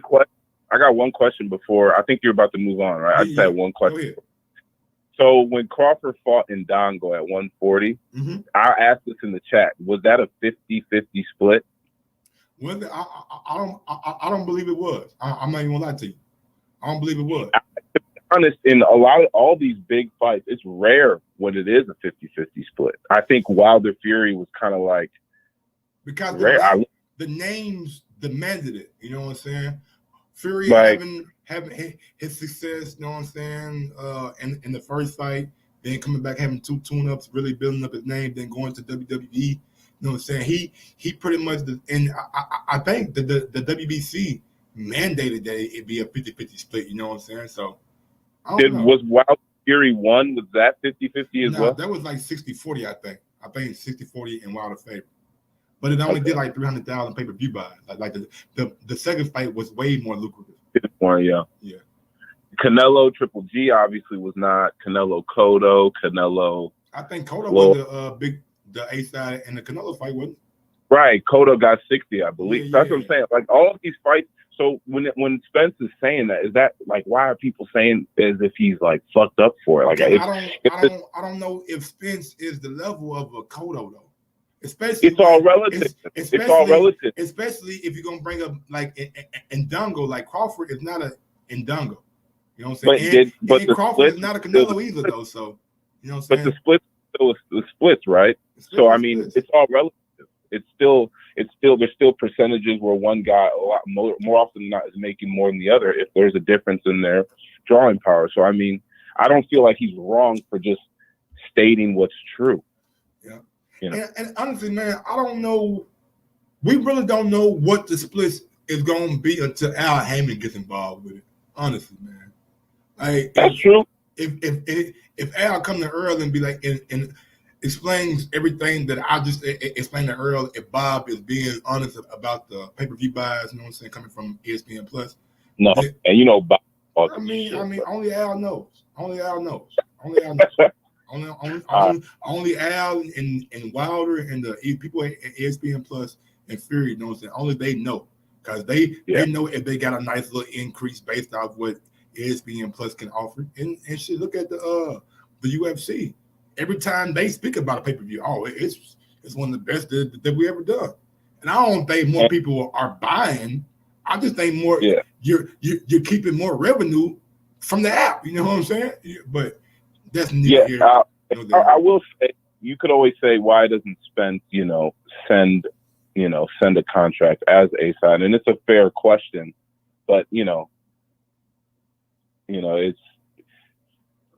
question before. I think you're about to move on, right? I just had one question. So when Crawford fought in Dongo at 140, I asked this in the chat, was that a 50-50 split? I don't believe it was. I'm not even gonna lie to you. I don't believe it was. To be honest, in all these big fights, it's rare when it is a 50-50 split. I think Wilder Fury was kind of like because rare. The names demanded it. You know what I'm saying? Fury having his success. You know what I'm saying? In the first fight, then coming back having 2 tune-ups, really building up his name, then going to WWE. You know what I'm saying? He pretty much, and I think the WBC mandated that it be a 50-50 split. You know what I'm saying? So, was Wilder Fury 1? Was that 50-50 as well? That was like 60-40, I think. I think it's 60-40 in Wilder favor. But it only did like 300,000 pay-per-view buys. Like the second fight was way more lucrative. Yeah. Canelo Triple G obviously was not. Canelo Cotto. I think Cotto was the A side in the Canelo fight, wasn't it? Right. Cotto got 60, I believe. That's what I'm saying. Like all of these fights. So when Spence is saying that, is that like, why are people saying as if he's like fucked up for it? Like I don't know if Spence is the level of a Cotto though. Especially it's all relative. It's all relative. Especially if you're gonna bring up like Ndongo, like Crawford is not a Ndongo. You know what I'm saying? But Crawford is not a Canelo either though. So you know what I'm saying? But the splits still the splits, right? So I mean, it's all relative. It's still there's still percentages where one guy a lot more often than not is making more than the other if there's a difference in their drawing power. So I mean, I don't feel like he's wrong for just stating what's true. Yeah. You know? And honestly, man, I don't know. We really don't know what the split is going to be until Al Heyman gets involved with it. Honestly, man. Like, That's true. If Al come to Earl and be like and explains everything that I just explained to Earl, if Bob is being honest about the pay-per-view buys, you know what I'm saying, coming from ESPN Plus. No, and you know, Bob. I mean, only Al knows. Only Al knows. Only Al and Wilder and the people at ESPN Plus and Fury, you know what I'm saying? Only they know. Because they know if they got a nice little increase based off what ESPN Plus can offer. And shit, look at the UFC. Every time they speak about a pay-per-view, it's one of the best that we ever done. And I don't think more people are buying. I just think more you're keeping more revenue from the app. You know what I'm saying? But that's neither here nor there. I will say, you could always say, why doesn't Spence, send a contract as a side? And it's a fair question, but it's.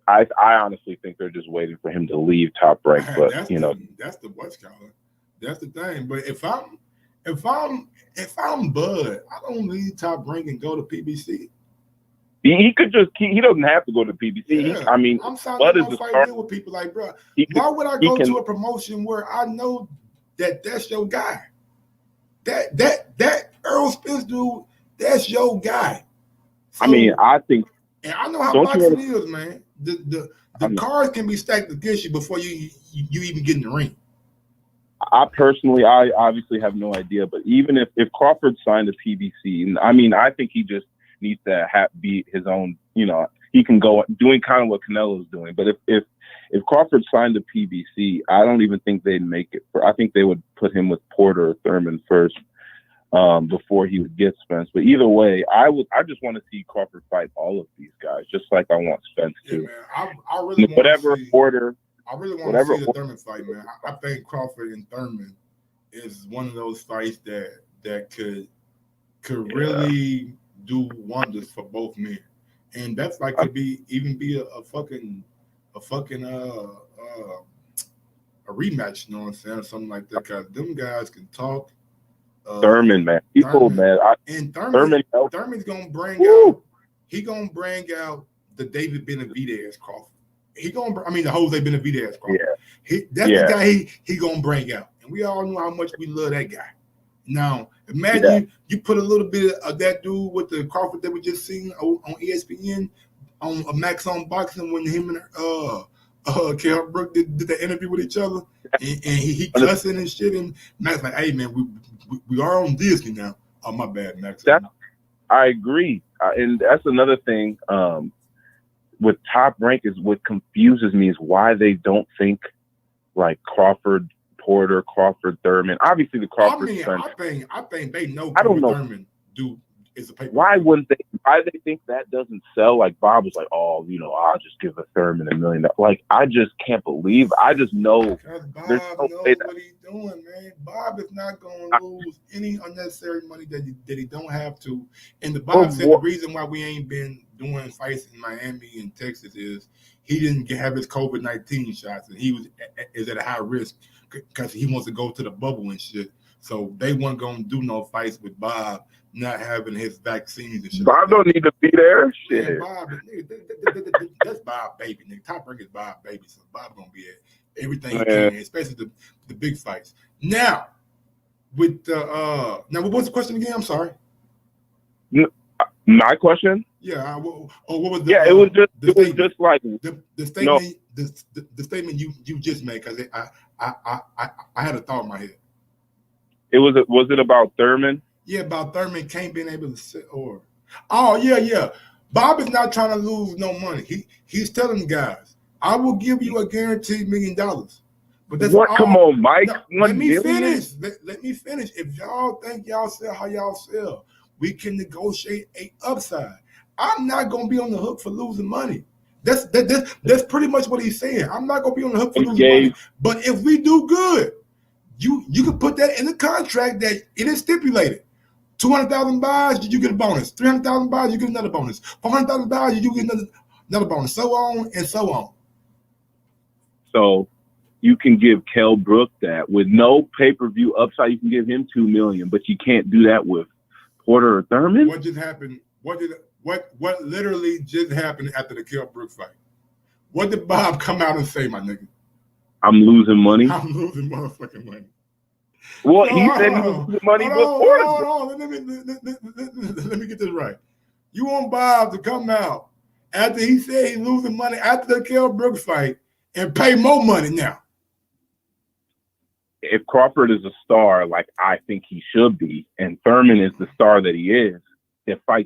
I honestly think they're just waiting for him to leave Top Rank, but that's the what's called. That's the thing. But if I'm Bud, I don't leave Top Rank and go to PBC. He could just he doesn't have to go to PBC. Yeah. I'm Bud is signing fight deal with people like, bro. Why would I go to a promotion where I know that's your guy? That Errol Spence dude, that's your guy. So, I think, and I know how boxing is, man. The cards can be stacked against you before you even get in the ring. I obviously have no idea, but even if Crawford signed a PBC, I think he just needs to be his own. He can go doing kind of what Canelo's doing. But if Crawford signed a PBC, I don't even think they'd make it. I think they would put him with Porter or Thurman first before he would get Spence. But either way, I just want to see Crawford fight all of these guys, just like I want Spence to. Man, I really want whatever to see, order. I really want to see the Thurman fight, man. I think Crawford and Thurman is one of those fights that could really do wonders for both men, and that's like could be a fucking a rematch, you know what I'm saying, or something like that. Because them guys can talk. Thurman's gonna bring out. He gonna bring out the David Benavidez Crawford. The Jose Benavidez Crawford. Yeah. That's the guy he gonna bring out, and we all know how much we love that guy. Now, imagine you put a little bit of that dude with the Crawford that we just seen on ESPN on Max on Boxing when him and Kell Brook did the interview with each other, and he cussing and shit, and Max like, hey man, we are on Disney now. Oh, my bad, Max. I agree, and that's another thing with Top Rank is what confuses me is why they don't think like Crawford, Porter, Crawford, Thurman. Obviously, the Crawford. I think they know. I don't know. Thurman dude is a paper. Why wouldn't they? Why they think that doesn't sell? Like Bob was like, I'll just give a Thurman $1 million. Like I just can't believe. I just know. Because Bob knows what he's doing, man. Bob is not going to lose any unnecessary money that he don't have to. And Bob said the reason why we ain't been doing fights in Miami and Texas is he didn't have his COVID-19 shots, and he is at a high risk because he wants to go to the bubble and shit. So they weren't going to do no fights with Bob not having his vaccines and shit. Bob don't need to be there. Shit. Bob, that's Bob baby. Nigga. Top Rank is Bob baby, so Bob gonna be at everything he can, especially the big fights. Now, with what was the question again? I'm sorry. My question? Yeah. What was the? Yeah, it was just like the statement. No. The statement you just made, because I had a thought in my head. Was it about Thurman? Yeah, about Thurman can't being able to sit or. Oh yeah. Bob is not trying to lose no money. He's telling the guys, I will give you a guaranteed $1 million. But that's what? Come on, Mike. No, let me finish. Let me finish. If y'all think y'all sell how y'all sell, we can negotiate a upside. I'm not gonna be on the hook for losing money. That's pretty much what he's saying. I'm not gonna be on the hook for losing money. But if we do good, you can put that in the contract that it is stipulated. 200,000 buys, you get a bonus. 300,000 buys, you get another bonus. 400,000 buys, you get another bonus. So on and so on. So you can give Kell Brook that with no pay-per-view upside. You can give him $2 million, but you can't do that with Porter or Thurman. What just happened? What literally just happened after the Kell Brook fight? What did Bob come out and say, my nigga? I'm losing money. I'm losing motherfucking money. Well, he said he was losing money before. Hold on. Let me get this right. You want Bob to come out after he said he's losing money after the Kell Brook fight and pay more money now? If Crawford is a star like I think he should be, and Thurman is the star that he is, I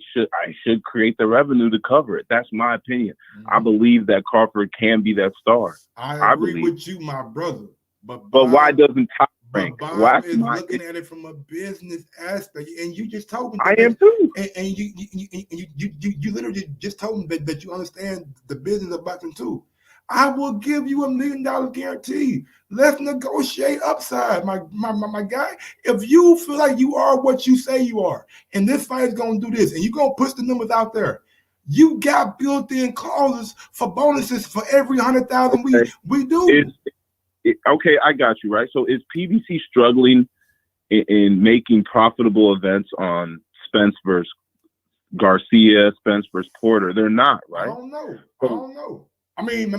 should create the revenue to cover it. That's my opinion. I believe that Crawford can be that star. I agree with you, my brother. But why doesn't Top rank? Bob is looking at it from a business aspect, and you just told me I am too. And you literally just told me that you understand the business of boxing too. I will give you $1 million guarantee. Let's negotiate upside, my guy. If you feel like you are what you say you are, and this fight is going to do this, and you're going to push the numbers out there, you got built-in clauses for bonuses for every 100,000 we do. Okay, I got you, right? So is PBC struggling in making profitable events on Spence versus Garcia, Spence versus Porter? They're not, right? I don't know. I mean,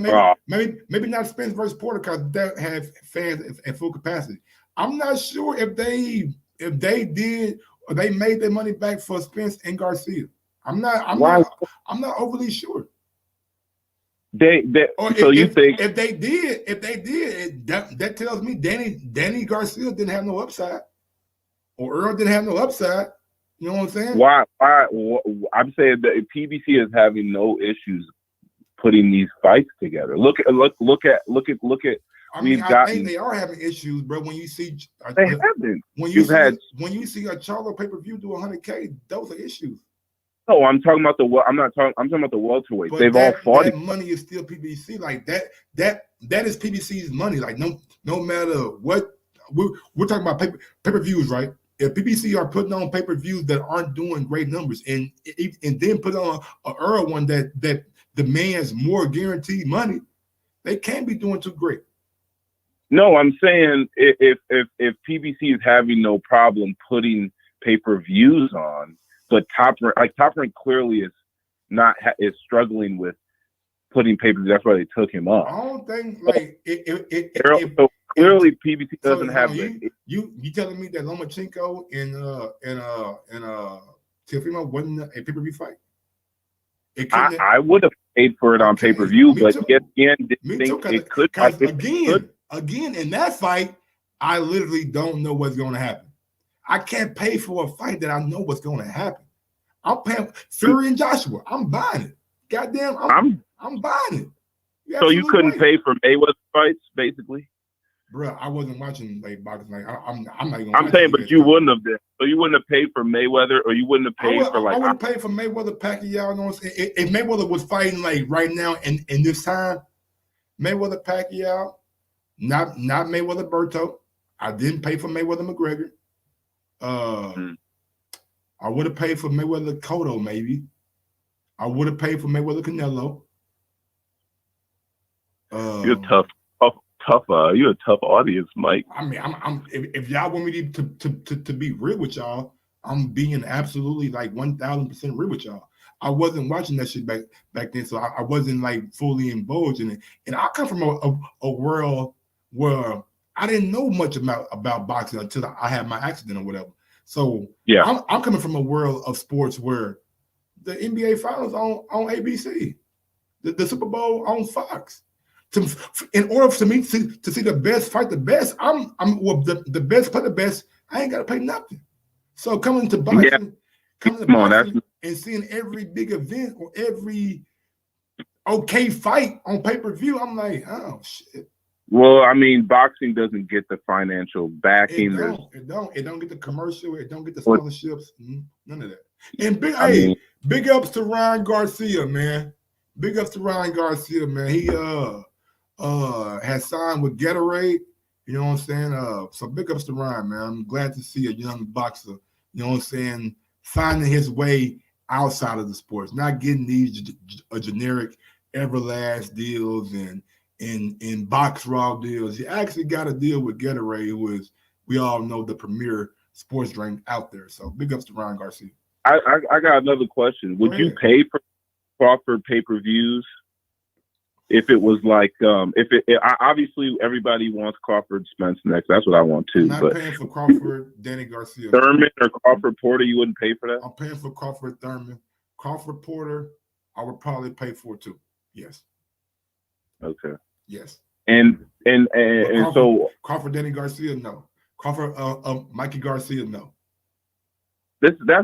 maybe not Spence versus Porter because they have fans at full capacity. I'm not sure if they did or they made their money back for Spence and Garcia. I'm not overly sure. If they did, that tells me Danny Garcia didn't have no upside, or Earl didn't have no upside. You know what I'm saying? Why I'm saying that PBC is having no issues putting these fights together. Look at. I mean, I think they are having issues, bro. When you see they haven't. When you see a Charlo pay-per-view do 100K, those are issues. No, I'm talking about I'm talking about the welterweights. But They've all fought. That money is still PBC. Like that is PBC's money. Like no matter what, we're talking about pay-per-views, right? If PBC are putting on pay-per-views that aren't doing great numbers, and then put on a Earl one that demands more guaranteed money, they can't be doing too great. No, I'm saying if PBC is having no problem putting pay-per-views on, but Top Rank clearly is struggling with putting pay-per-views. That's why they took him off. I don't think like so clearly PBC doesn't have you telling me that Lomachenko and Teofimo wasn't a pay-per-view fight? I would have paid for it on pay-per-view, but ESPN didn't think it could. Again, in that fight, I literally don't know what's going to happen. I can't pay for a fight that I know what's going to happen. I'm paying Fury and Joshua. I'm buying it. Goddamn, I'm buying it. So you couldn't pay for Mayweather fights, basically? Bro, I wasn't watching like boxing. Like I'm not even. I'm saying, but you wouldn't have been. So you wouldn't have paid for Mayweather, or you wouldn't have paid for like. I would have paid for Mayweather Pacquiao. You know what I'm saying? If Mayweather was fighting like right now in this time, Mayweather Pacquiao, not Mayweather Berto. I didn't pay for Mayweather McGregor. I would have paid for Mayweather Cotto, maybe. I would have paid for Mayweather Canelo. You're tough. You're a tough audience, Mike. I mean, if y'all want me to be real with y'all, I'm being absolutely like 1,000% real with y'all. I wasn't watching that shit back then, so I wasn't like fully indulged in it. And I come from a world where I didn't know much about boxing until I had my accident or whatever. So yeah, I'm coming from a world of sports where the NBA Finals on ABC, the Super Bowl on Fox. In order for me to see the best fight the best, the best play the best. I ain't got to pay nothing. So coming to boxing, and seeing every big event or every okay fight on pay-per-view, I'm like, oh shit. Well, I mean, boxing doesn't get the financial backing. It don't get the commercial. It don't get the scholarships. None of that. And big ups to Ryan Garcia, man. Big ups to Ryan Garcia, man. He has signed with Gatorade. You know what I'm saying? So big ups to Ryan, man. I'm glad to see a young boxer, you know what I'm saying, finding his way outside of the sports, not getting these generic Everlast deals and box raw deals. He actually got a deal with Gatorade, who is, we all know, the premier sports drink out there. So big ups to Ryan Garcia. I got another question. Would you pay for Crawford pay-per-views if it was like obviously everybody wants Crawford Spence next. That's what I want too. I'm not paying for Crawford, Danny Garcia. Thurman or Crawford Porter, you wouldn't pay for that? I'm paying for Crawford Thurman. Crawford Porter, I would probably pay for too. Yes. Okay. Yes. And Crawford, so Crawford Danny Garcia, no. Crawford Mikey Garcia, no. That's I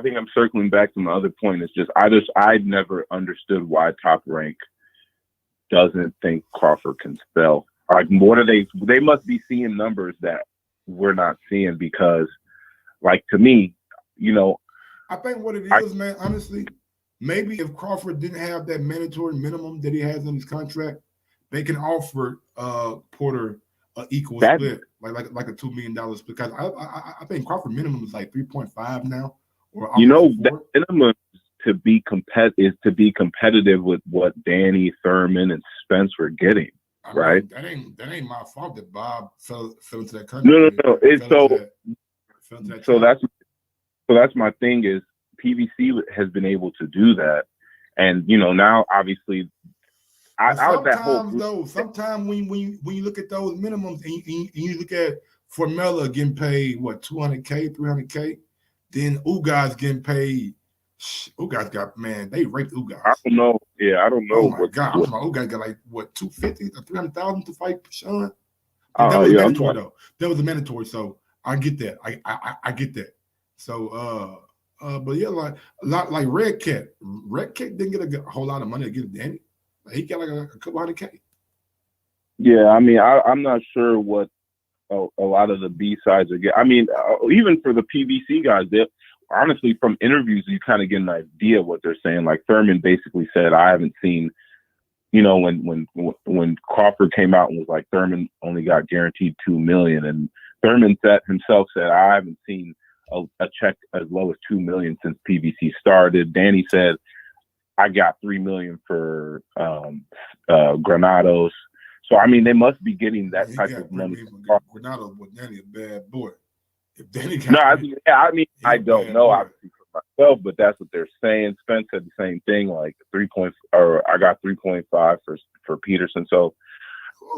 think I'm circling back to my other point. It's just I never understood why Top Rank doesn't think Crawford can spell. Like, what are they must be seeing numbers that we're not seeing, because, like, to me, I think what it is, man, honestly, maybe if Crawford didn't have that mandatory minimum that he has in his contract, they can offer Porter an equal split, like a $2 million split. Because I think Crawford minimum is like 3.5 now. Or that minimum to be competitive with what Danny, Thurman, and Spence were getting, right? That ain't my fault that Bob fell into that country. No. So that's my thing is PBC has been able to do that, and now obviously. Sometimes when you look at those minimums and you look at Formella getting paid what, $200K, $300K, then Ugas getting paid. Ugas got, man, they raped Ugas. I don't know. Yeah, I don't know. Oh my God, I'm talking about Ugas got like what, 250 or 300,000 to fight Sean. That was mandatory though. That was a mandatory, so I get that. I get that. So but yeah, like Red Cat didn't get a whole lot of money against Danny. He got like a couple $100K. Yeah, I mean, I'm not sure what a lot of the B-sides are getting. I mean, even for the PBC guys, honestly, from interviews, you kind of get an idea of what they're saying. Like Thurman basically said, I haven't seen, when Crawford came out and was like, Thurman only got guaranteed $2 million, and Thurman himself said, I haven't seen a check as low as $2 million since PBC started. Danny said, I got $3 million for Granados. So I mean, they must be getting that type of money. Granados, but Danny a bad boy. If Danny got I don't know obviously for myself, but that's what they're saying. Spence said the same thing, like I got 3.5 for Peterson. So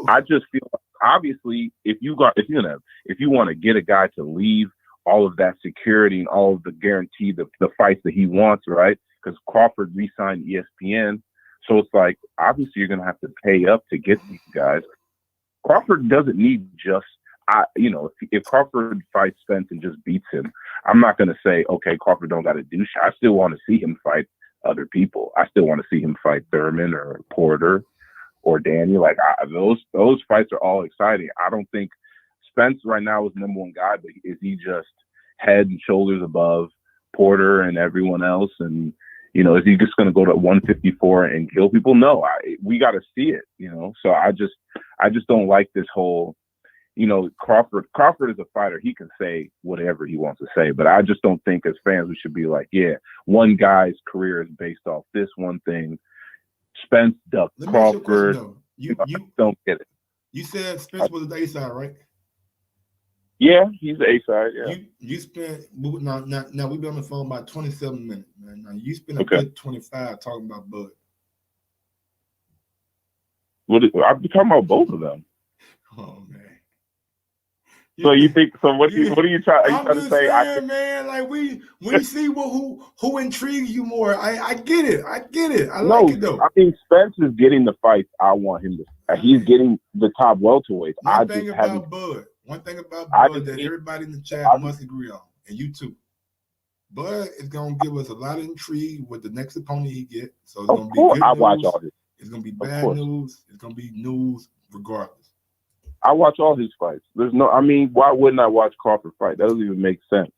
I just feel like, obviously if you want to get a guy to leave all of that security and all of the guarantee, the fights that he wants, right? Because Crawford re-signed ESPN. So it's like, obviously you're going to have to pay up to get these guys. Crawford doesn't need just, if Crawford fights Spence and just beats him, I'm not going to say, okay, Crawford don't got to do shit. I still want to see him fight other people. I still want to see him fight Thurman or Porter or Danny. Like, those fights are all exciting. I don't think Spence right now is the number one guy, but is he just head and shoulders above Porter and everyone else? And is he just going to go to 154 and kill people? No, we got to see it, So I just don't like this whole, Crawford is a fighter. He can say whatever he wants to say, but I just don't think as fans we should be like, yeah, one guy's career is based off this one thing. Spence ducked Crawford. You don't get it. You said Spence was the A side, right? Yeah, he's the A side. Yeah. You spent now we've been on the phone about 27 minutes, man. Now you spent a good 25 talking about Bud. I've been talking about both of them. Oh man. So you think? So what are you trying? I'm just saying, man. Like we see who intrigues you more. I get it. I like it though. I mean, Spence is getting the fights I want him to. He's getting the top welterweights. One thing about Bud that everybody in the chat must agree on, and you too. Bud is gonna give us a lot of intrigue with the next opponent he gets. So it's gonna be good news. I watch all this. It's gonna be bad news. It's gonna be news regardless. I watch all his fights. Why wouldn't I watch Crawford fight? That doesn't even make sense.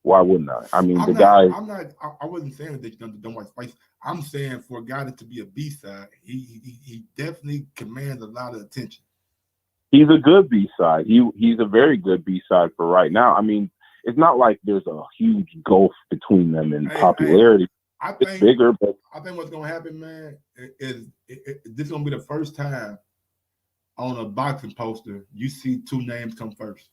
Why wouldn't I? I mean, I wasn't saying that you don't watch fights. I'm saying for a guy to be a B-side, he definitely commands a lot of attention. He's a good B-side. He's a very good B-side for right now. I mean, it's not like there's a huge gulf between them in popularity. It's bigger, but I think what's gonna happen, man, is this is gonna be the first time on a boxing poster you see two names come first.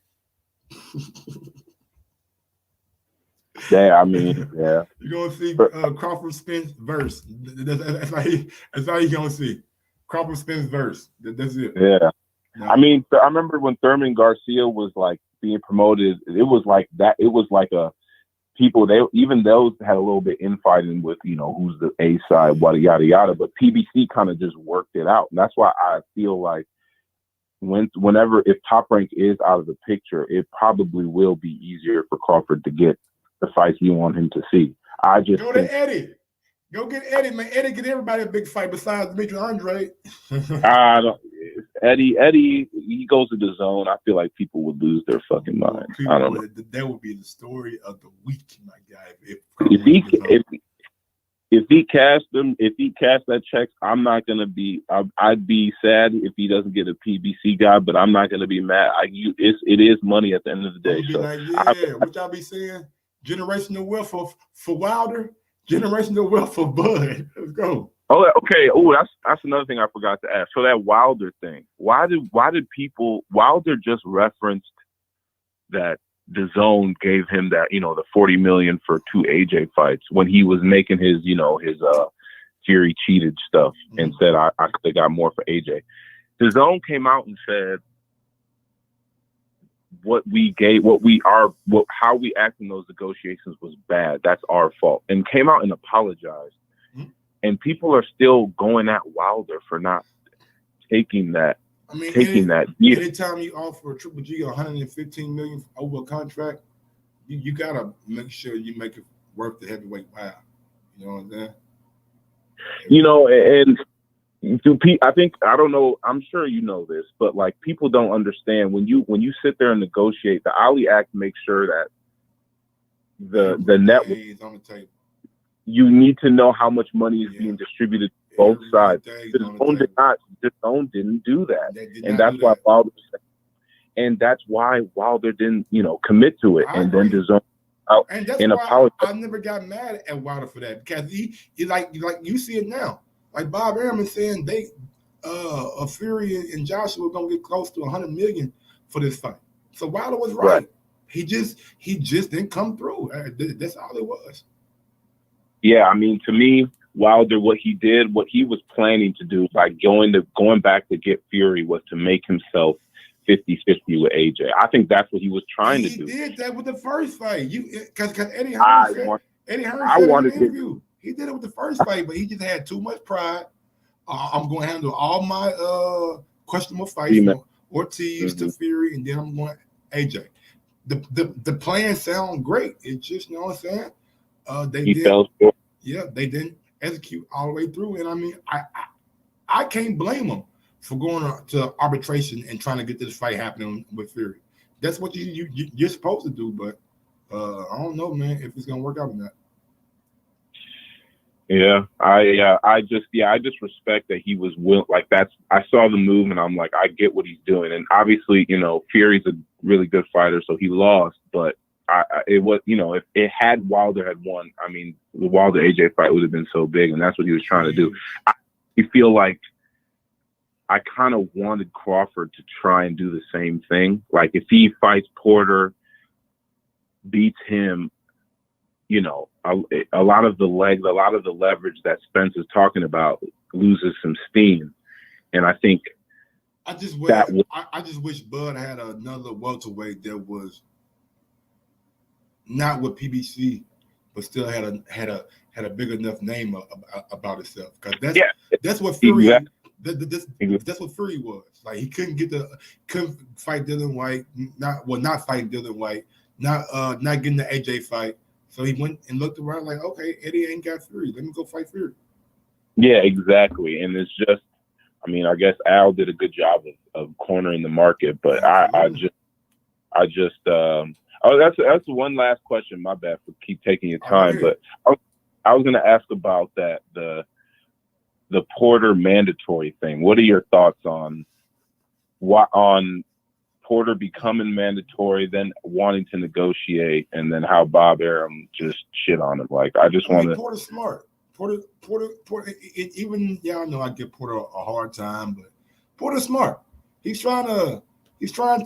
Yeah, I mean, yeah. You're gonna see Crawford Spence verse. That's how you gonna see Crawford Spence verse. That's it. Yeah. No. I mean, I remember when Thurman Garcia was like being promoted. It was like that. It was like a people. Even those had a little bit infighting with who's the A side, yada yada yada. But PBC kind of just worked it out, and that's why I feel like whenever if Top Rank is out of the picture, it probably will be easier for Crawford to get the fights you want him to see. I just go to Eddie. Go get Eddie, man. Eddie get everybody a big fight besides Demetrius Andre. I don't. Eddie, he goes to the zone. I feel like people would lose their fucking mind. I don't know. That would be the story of the week, my guy. If he cast that check, I'm not gonna be. I'd be sad if he doesn't get a PBC guy, but I'm not gonna be mad. It is money at the end of the day. So like, what y'all be saying? Generational wealth for Wilder, generational wealth for Bud. Let's go. Oh, okay. Oh, that's another thing I forgot to ask. So that Wilder thing, why did people? Wilder just referenced that the zone gave him that the $40 million for 2 AJ fights when he was making his his Fury cheated stuff and said I could have got more for AJ. The zone came out and said how we act in those negotiations was bad. That's our fault, and came out and apologized. And people are still going at Wilder for not taking that. I mean, anytime you offer a Triple G $115 million over a contract, you gotta make sure you make it worth the heavyweight wow. You know what I'm saying? And I think I don't know. I'm sure you know this, but like people don't understand when you sit there and negotiate. The Ali Act makes sure that the network is on the table. You need to know how much money is being distributed to both sides. The zone didn't do that, and that's why Wilder. And that's why Wilder didn't, commit to it, and then the zone out and apologize. I never got mad at Wilder for that because he like you see it now. Like Bob Arum saying Fury and Joshua were gonna get close to $100 million for this fight. So Wilder was right. He just didn't come through. That's all it was. Yeah, I mean, to me, Wilder, what he was planning to do by going back to get Fury was to make himself 50-50 with AJ. I think that's what he was trying to do. He did that with the first fight. Because Eddie Hearn said in the interview, he did it with the first fight, but he just had too much pride. I'm going to handle all my questionable fights from Ortiz to Fury, and then I'm going AJ. The plan sound great. It's just, you know what I'm saying? They didn't execute all the way through, and I mean, I can't blame them for going to arbitration and trying to get this fight happening with Fury. That's what you're supposed to do, but I don't know, man, if it's gonna work out or not. Yeah, I just respect that he was willing. Like I saw the move, and I'm like, I get what he's doing, and obviously, Fury's a really good fighter, so he lost, but. It was, if it had Wilder had won, I mean, the Wilder AJ fight would have been so big, and that's what he was trying to do. I feel like I kind of wanted Crawford to try and do the same thing. Like if he fights Porter, beats him, a lot of the leverage that Spence is talking about loses some steam, and I think I just wish Bud had another welterweight that was. Not with PBC, but still had a big enough name about itself. Because that's what Fury. That's what Fury was. Like he couldn't fight Dylan White. Not fighting Dylan White. Not getting the AJ fight. So he went and looked around like, okay, Eddie ain't got Fury. Let me go fight Fury. Yeah, exactly. And it's just, I mean, I guess Al did a good job of cornering the market, but I just. Oh, that's one last question. My bad for keep taking your time, but I was going to ask about that the Porter mandatory thing. What are your thoughts on on Porter becoming mandatory, then wanting to negotiate, and then how Bob Arum just shit on him. Like, I just want to. Porter's smart. Porter. Even y'all know I give Porter a hard time, but Porter's smart. He's trying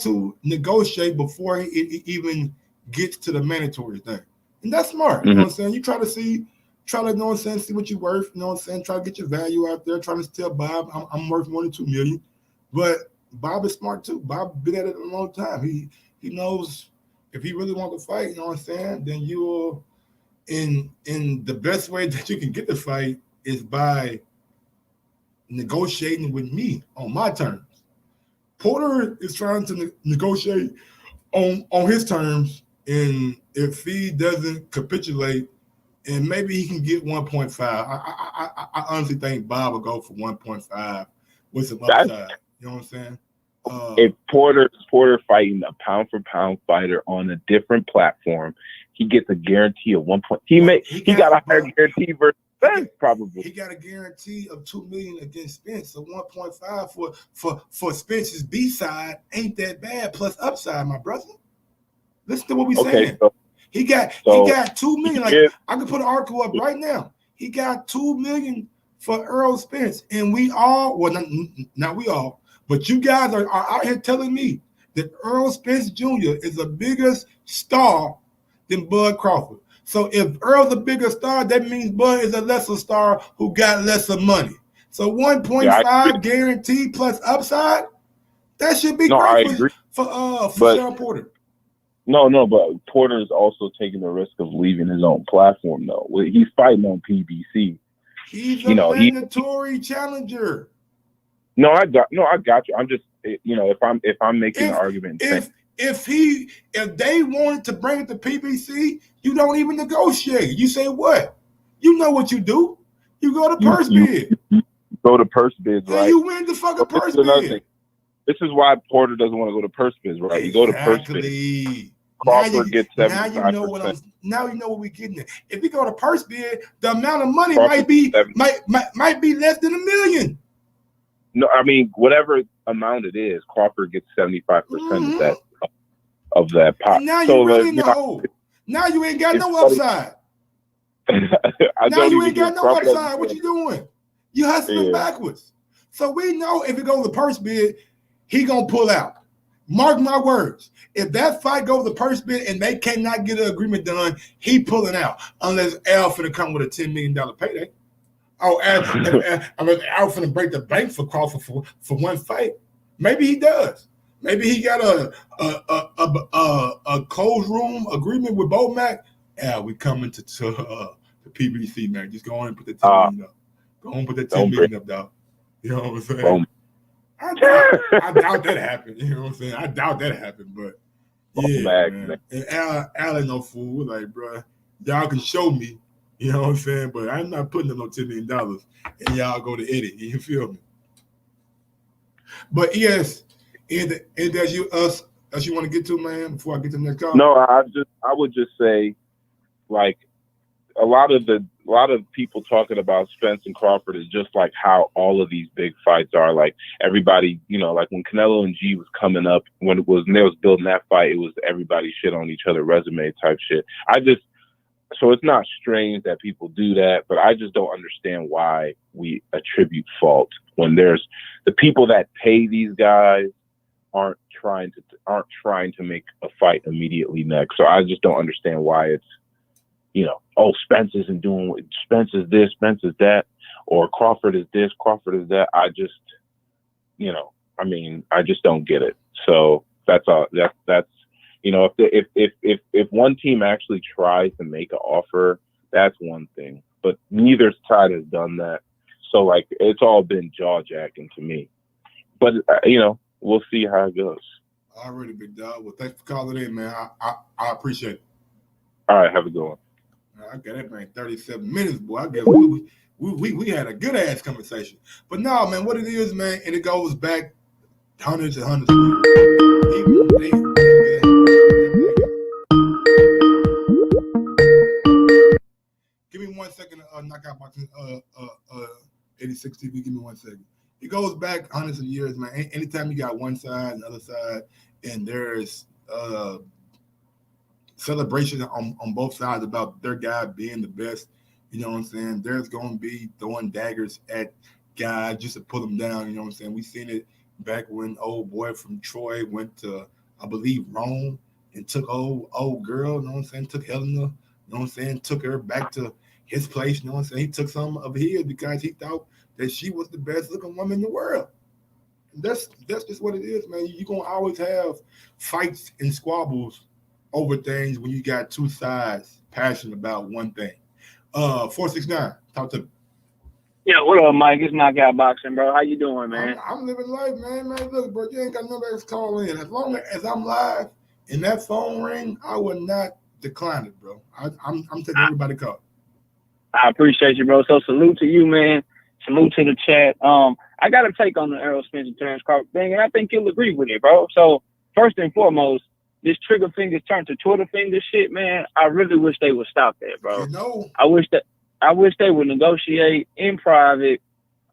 to negotiate before he even gets to the mandatory thing, and that's smart. You know what I'm saying? You try to you know what I'm saying, see what you're worth. You know what I'm saying? Try to get your value out there. Trying to tell Bob I'm worth more than $2 million, but Bob is smart too. Bob been at it a long time. He knows if he really wants to fight, you know what I'm saying, then you will, in the best way that you can get the fight is by negotiating with me on my terms. Porter is trying to negotiate on his terms, and if he doesn't capitulate, and maybe he can get 1.5. I honestly think Bob will go for 1.5 with some upside. You know what I'm saying? If Porter fighting a pound for pound fighter on a different platform, he gets a guarantee of 1 point. He got a higher guarantee versus Spence, probably. He got a guarantee of $2 million against Spence. So 1.5 for Spence's B side ain't that bad. Plus upside, my brother. Listen to what we saying. So, he got $2 million. Like, I can put an article up right now. He got $2 million for Errol Spence, and we all, well, not we all, but you guys are out here telling me that Errol Spence Jr. is a bigger star than Bud Crawford. So if Earl's a bigger star, that means Bud is a lesser star who got lesser money. So 1.5 guaranteed plus upside, that should be great for Sharon Porter. No, but Porter is also taking the risk of leaving his own platform, though. He's fighting on PBC. He's a mandatory challenger. No, I got you. I'm just, if I'm making an argument. If they wanted to bring it to PBC, you don't even negotiate. You say what? You know what you do. You go to purse bid. You go to purse bids, right? And you win the fucking purse bid. This is why Porter doesn't want to go to purse bids, right? You go to purse bids. Crawford gets 75%. Now you know what we're getting at. If we go to purse bid, the amount of money might be less than $1 million. No, I mean, whatever amount it is, Crawford gets 75% of that pot. And now you really in the hole. Now you ain't got no upside. Now you ain't got no upside. What you doing? You hustling backwards. So we know if it goes to purse bid, he gonna pull out. Mark my words. If that fight goes to purse bid and they cannot get an agreement done, he pulling out. Unless Al finna come with a $10 million payday. Oh, Al finna break the bank for Crawford for one fight. Maybe he does. Maybe he got a closed room agreement with Bomac. Al, we coming to the PBC, man. Just go on and put the $10 million up. Go on and put the $10 million up, dog. You know what I'm saying? I doubt that happened. You know what I'm saying? I doubt that happened, but yeah, man. And Al ain't no fool. Like, bro, y'all can show me. You know what I'm saying? But I'm not putting up no $10 million and y'all go to edit. You feel me? But yes, and as you want to get to, man, before I get to the next call? No, I would just say, like, a lot of people talking about Spence and Crawford is just like how all of these big fights are. Like, everybody, like when Canelo and G was coming up, when they was building that fight, it was everybody shit on each other, resume type shit. So it's not strange that people do that, but I just don't understand why we attribute fault when there's the people that pay these guys aren't trying to make a fight immediately next. So I just don't understand why it's, Spence isn't doing what Spence is this, Spence is that, or Crawford is this, Crawford is that. I just, I just don't get it. So that's all. That's if one team actually tries to make an offer, that's one thing. But neither side has done that. So like it's all been jaw jacking to me. But we'll see how it goes. Already, big dog. Well, thanks for calling in, man. I appreciate it. All right, have a good one. I got that man 37 minutes, boy. I guess we had a good ass conversation. But no, man, what it is, man, and it goes back hundreds and hundreds of years. Give me 1 second to knock out my 86 TV. Give me 1 second. It goes back hundreds of years, man. Anytime you got one side and the other side, and there's celebration on both sides about their guy being the best, you know what I'm saying? There's going to be throwing daggers at guys just to pull them down, you know what I'm saying? We seen it back when old boy from Troy went to, I believe, Rome and took old girl, you know what I'm saying? Took Helena, you know what I'm saying? Took her back to his place, you know what I'm saying? He took some of his because he thought that she was the best looking woman in the world. That's just what it is, man. You're going to always have fights and squabbles over things when you got two sides passionate about one thing. 469, talk to me. Yeah, what up, Mike? It's Knockout Boxing, bro. How you doing, man? I'm living life, man. Look, bro, you ain't got nobody else call in. As long as I'm live and that phone ring, I would not decline it, bro. I'm taking everybody call. I appreciate you, bro. So salute to you, man. Salute to the chat. I got a take on the Errol Spence and Terence Crawford thing, and I think you'll agree with it, bro. So first and foremost, this trigger fingers turn to Twitter fingers shit, man. I really wish they would stop that, bro. You know, I wish they would negotiate in private.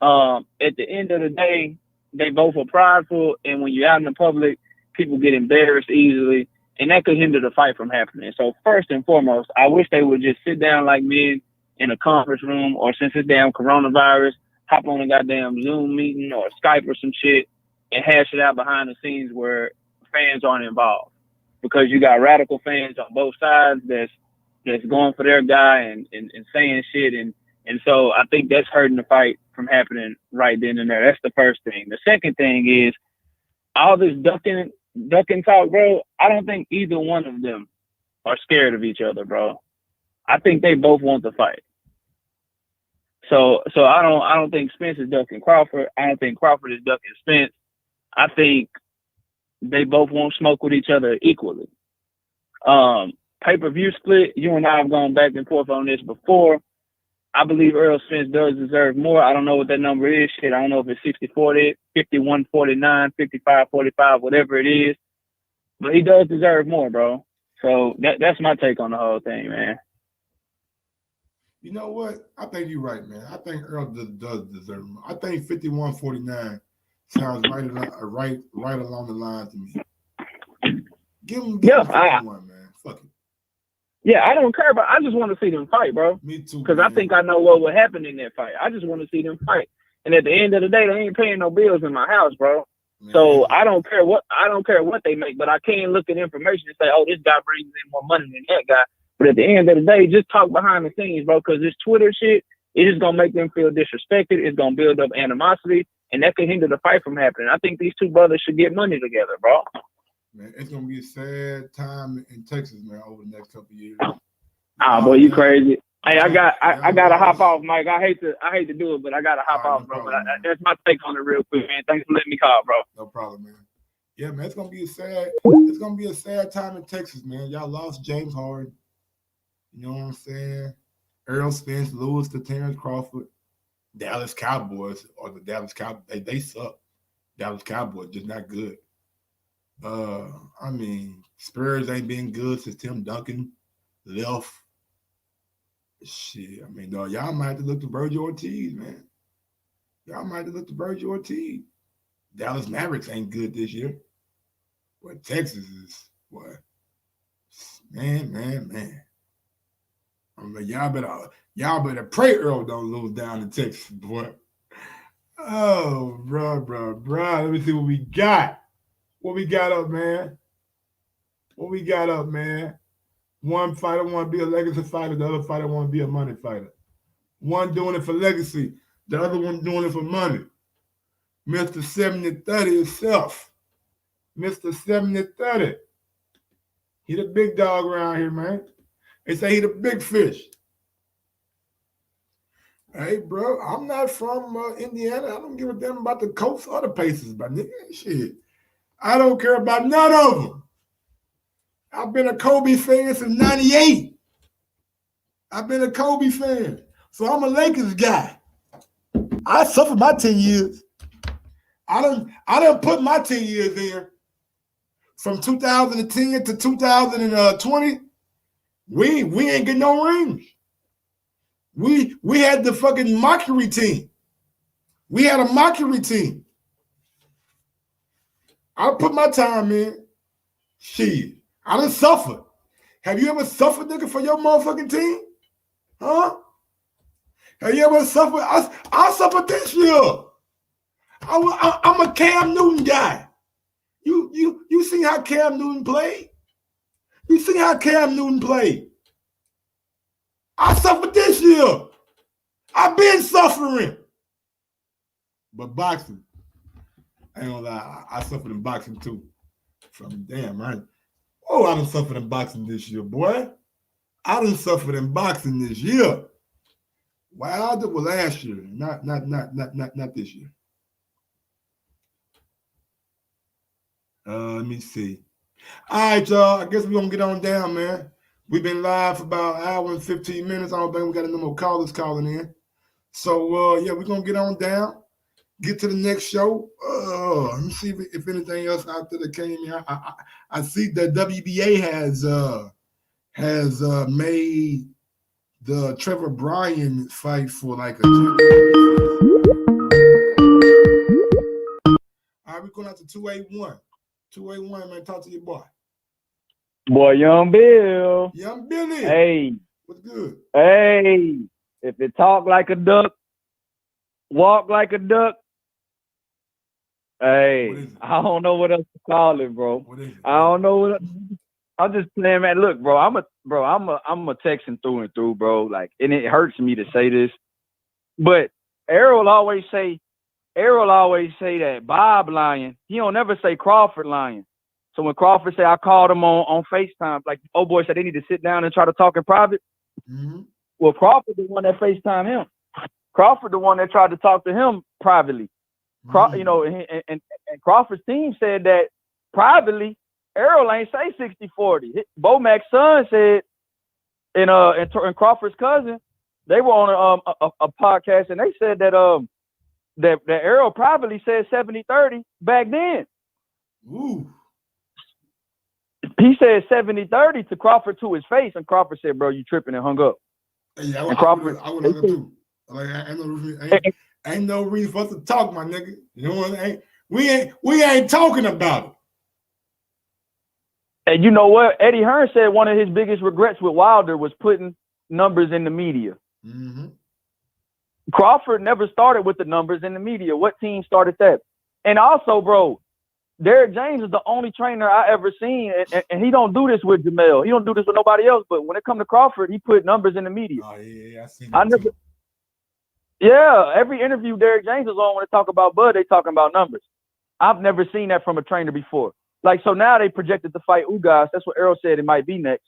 At the end of the day, they both are prideful, and when you're out in the public, people get embarrassed easily, and that could hinder the fight from happening. So first and foremost, I wish they would just sit down like men in a conference room, or since it's damn coronavirus, hop on a goddamn Zoom meeting or Skype or some shit and hash it out behind the scenes where fans aren't involved. Because you got radical fans on both sides that's going for their guy and saying shit. And so I think that's hurting the fight from happening right then and there. That's the first thing. The second thing is all this ducking talk, bro. I don't think either one of them are scared of each other, bro. I think they both want the fight. So I don't think Spence is ducking Crawford. I don't think Crawford is ducking Spence. I think they both won't smoke with each other equally. Pay-per-view split, you and I have gone back and forth on this before. I believe Errol Spence does deserve more. I don't know what that number is. Shit, I don't know if it's 60-40, 51-49, 55-45, whatever it is. But he does deserve more, bro. So that's my take on the whole thing, man. You know what? I think you're right, man. I think Earl does deserve more. I think 51-49 sounds right along the line to me. Give him 51, man. Fuck it. Yeah, I don't care, but I just want to see them fight, bro. Me too. Because I think I know what would happen in that fight. I just want to see them fight. And at the end of the day, they ain't paying no bills in my house, bro. Man. So I don't care what they make, but I can't look at information and say, oh, this guy brings in more money than that guy. But at the end of the day, just talk behind the scenes, bro, because this Twitter shit is just going to make them feel disrespected. It's going to build up animosity, and that could hinder the fight from happening. I think these two brothers should get money together, bro. Man, it's going to be a sad time in Texas, man, over the next couple of years. Boy, you crazy. Hey, I got to hop off, Mike. I hate to do it, but I got to hop off, bro. But that's my take on it real quick, man. Thanks for letting me call, bro. No problem, man. Yeah, man, it's going to be a sad time in Texas, man. Y'all lost James Harden. You know what I'm saying? Errol Spence lose to Terence Crawford. Dallas Cowboys or the Dallas Cowboys, they suck. Dallas Cowboys just not good. I mean, Spurs ain't been good since Tim Duncan left. Shit, I mean, dog, y'all might have to look to Virgil Ortiz, man. Dallas Mavericks ain't good this year. But Texas is what? Man. I mean, y'all better pray Earl don't lose down in Texas, boy. Oh, bro. Let me see what we got. What we got up, man? One fighter want to be a legacy fighter. The other fighter want to be a money fighter. One doing it for legacy. The other one doing it for money. Mr. 70-30 himself. Mr. 70-30. He the big dog around here, man. They say he the big fish. Hey, bro, I'm not from Indiana. I don't give a damn about the Colts or the Pacers, but nigga, shit. I don't care about none of them. I've been a Kobe fan since '98. So I'm a Lakers guy. I suffered my 10 years. I done put my 10 years in. From 2010 to 2020, we ain't getting no rings. We had the fucking mockery team. We had a mockery team. I put my time in. Shit. I done suffered. Have you ever suffered, nigga, for your motherfucking team? Huh? Have you ever suffered? I suffered this year. I'm a Cam Newton guy. You see how Cam Newton played? You see how Cam Newton played? I suffered this year. I've been suffering. But boxing, I ain't gonna lie, I suffered in boxing too. From damn right. Oh, I done suffered in boxing this year, boy. I done suffered in boxing this year. Wilder was last year, not this year. Let me see. All right, y'all. I guess we're gonna get on down, man. We've been live for about an hour and 15 minutes. I don't think we got any more callers calling in. So yeah, we're gonna get on down. Get to the next show. Let me see if anything else out there that came in. I see that WBA has made the Trevor Bryan fight for like a championship. All right, we're going out to 281. 281, man. Talk to your boy. Boy, Young Bill. Young Billy. Hey. What's good? Hey. If it talk like a duck, walk like a duck. Hey, I don't know what else to call it, bro. What is it? I don't know what. I'm just playing, man. Look, bro, I'm a Texan through and through, bro. Like, and it hurts me to say this, but Errol always say that Bob lying. He don't never say Crawford lying. So when Crawford say I called him on FaceTime, like old boy said they need to sit down and try to talk in private. Mm-hmm. Well, Crawford the one that FaceTime him. Crawford the one that tried to talk to him privately. You know, and Crawford's team said that privately, Errol ain't say 60-40. Bo Mac's son said, and Crawford's cousin, they were on a podcast, and they said that that Errol privately said 70-30 back then. Ooh. He said 70-30 to Crawford to his face, and Crawford said, "Bro, you tripping," and hung up. Yeah, and Crawford, I would hung up too. Like, ain't no reason for us to talk, my nigga. You know what I mean? We ain't talking about it. And you know what? Eddie Hearn said one of his biggest regrets with Wilder was putting numbers in the media. Mm-hmm. Crawford never started with the numbers in the media. What team started that? And also, bro, Derek James is the only trainer I ever seen, and he don't do this with Jamel. He don't do this with nobody else. But when it comes to Crawford, he put numbers in the media. Oh yeah, I seen that too. Yeah, every interview Derek James is on, when they talk about Bud, they talking about numbers. I've never seen that from a trainer before. Like, so now they projected to fight Ugas. That's what Errol said it might be next.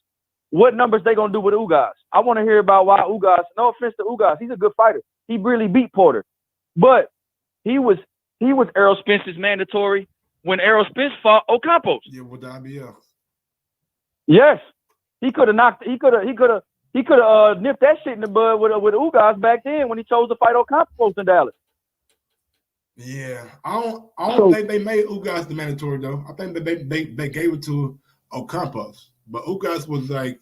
What numbers they gonna do with Ugas? I want to hear about why Ugas. No offense to Ugas, he's a good fighter. He really beat Porter, but he was Errol Spence's mandatory when Errol Spence fought Ocampos. Yeah, with the IBF. Yes, he could have knocked. He could have nipped that shit in the bud with Ugas back then when he chose to fight Ocampos in Dallas. Yeah, I don't think they made Ugas the mandatory though. I think that they gave it to Ocampos, but Ugas was like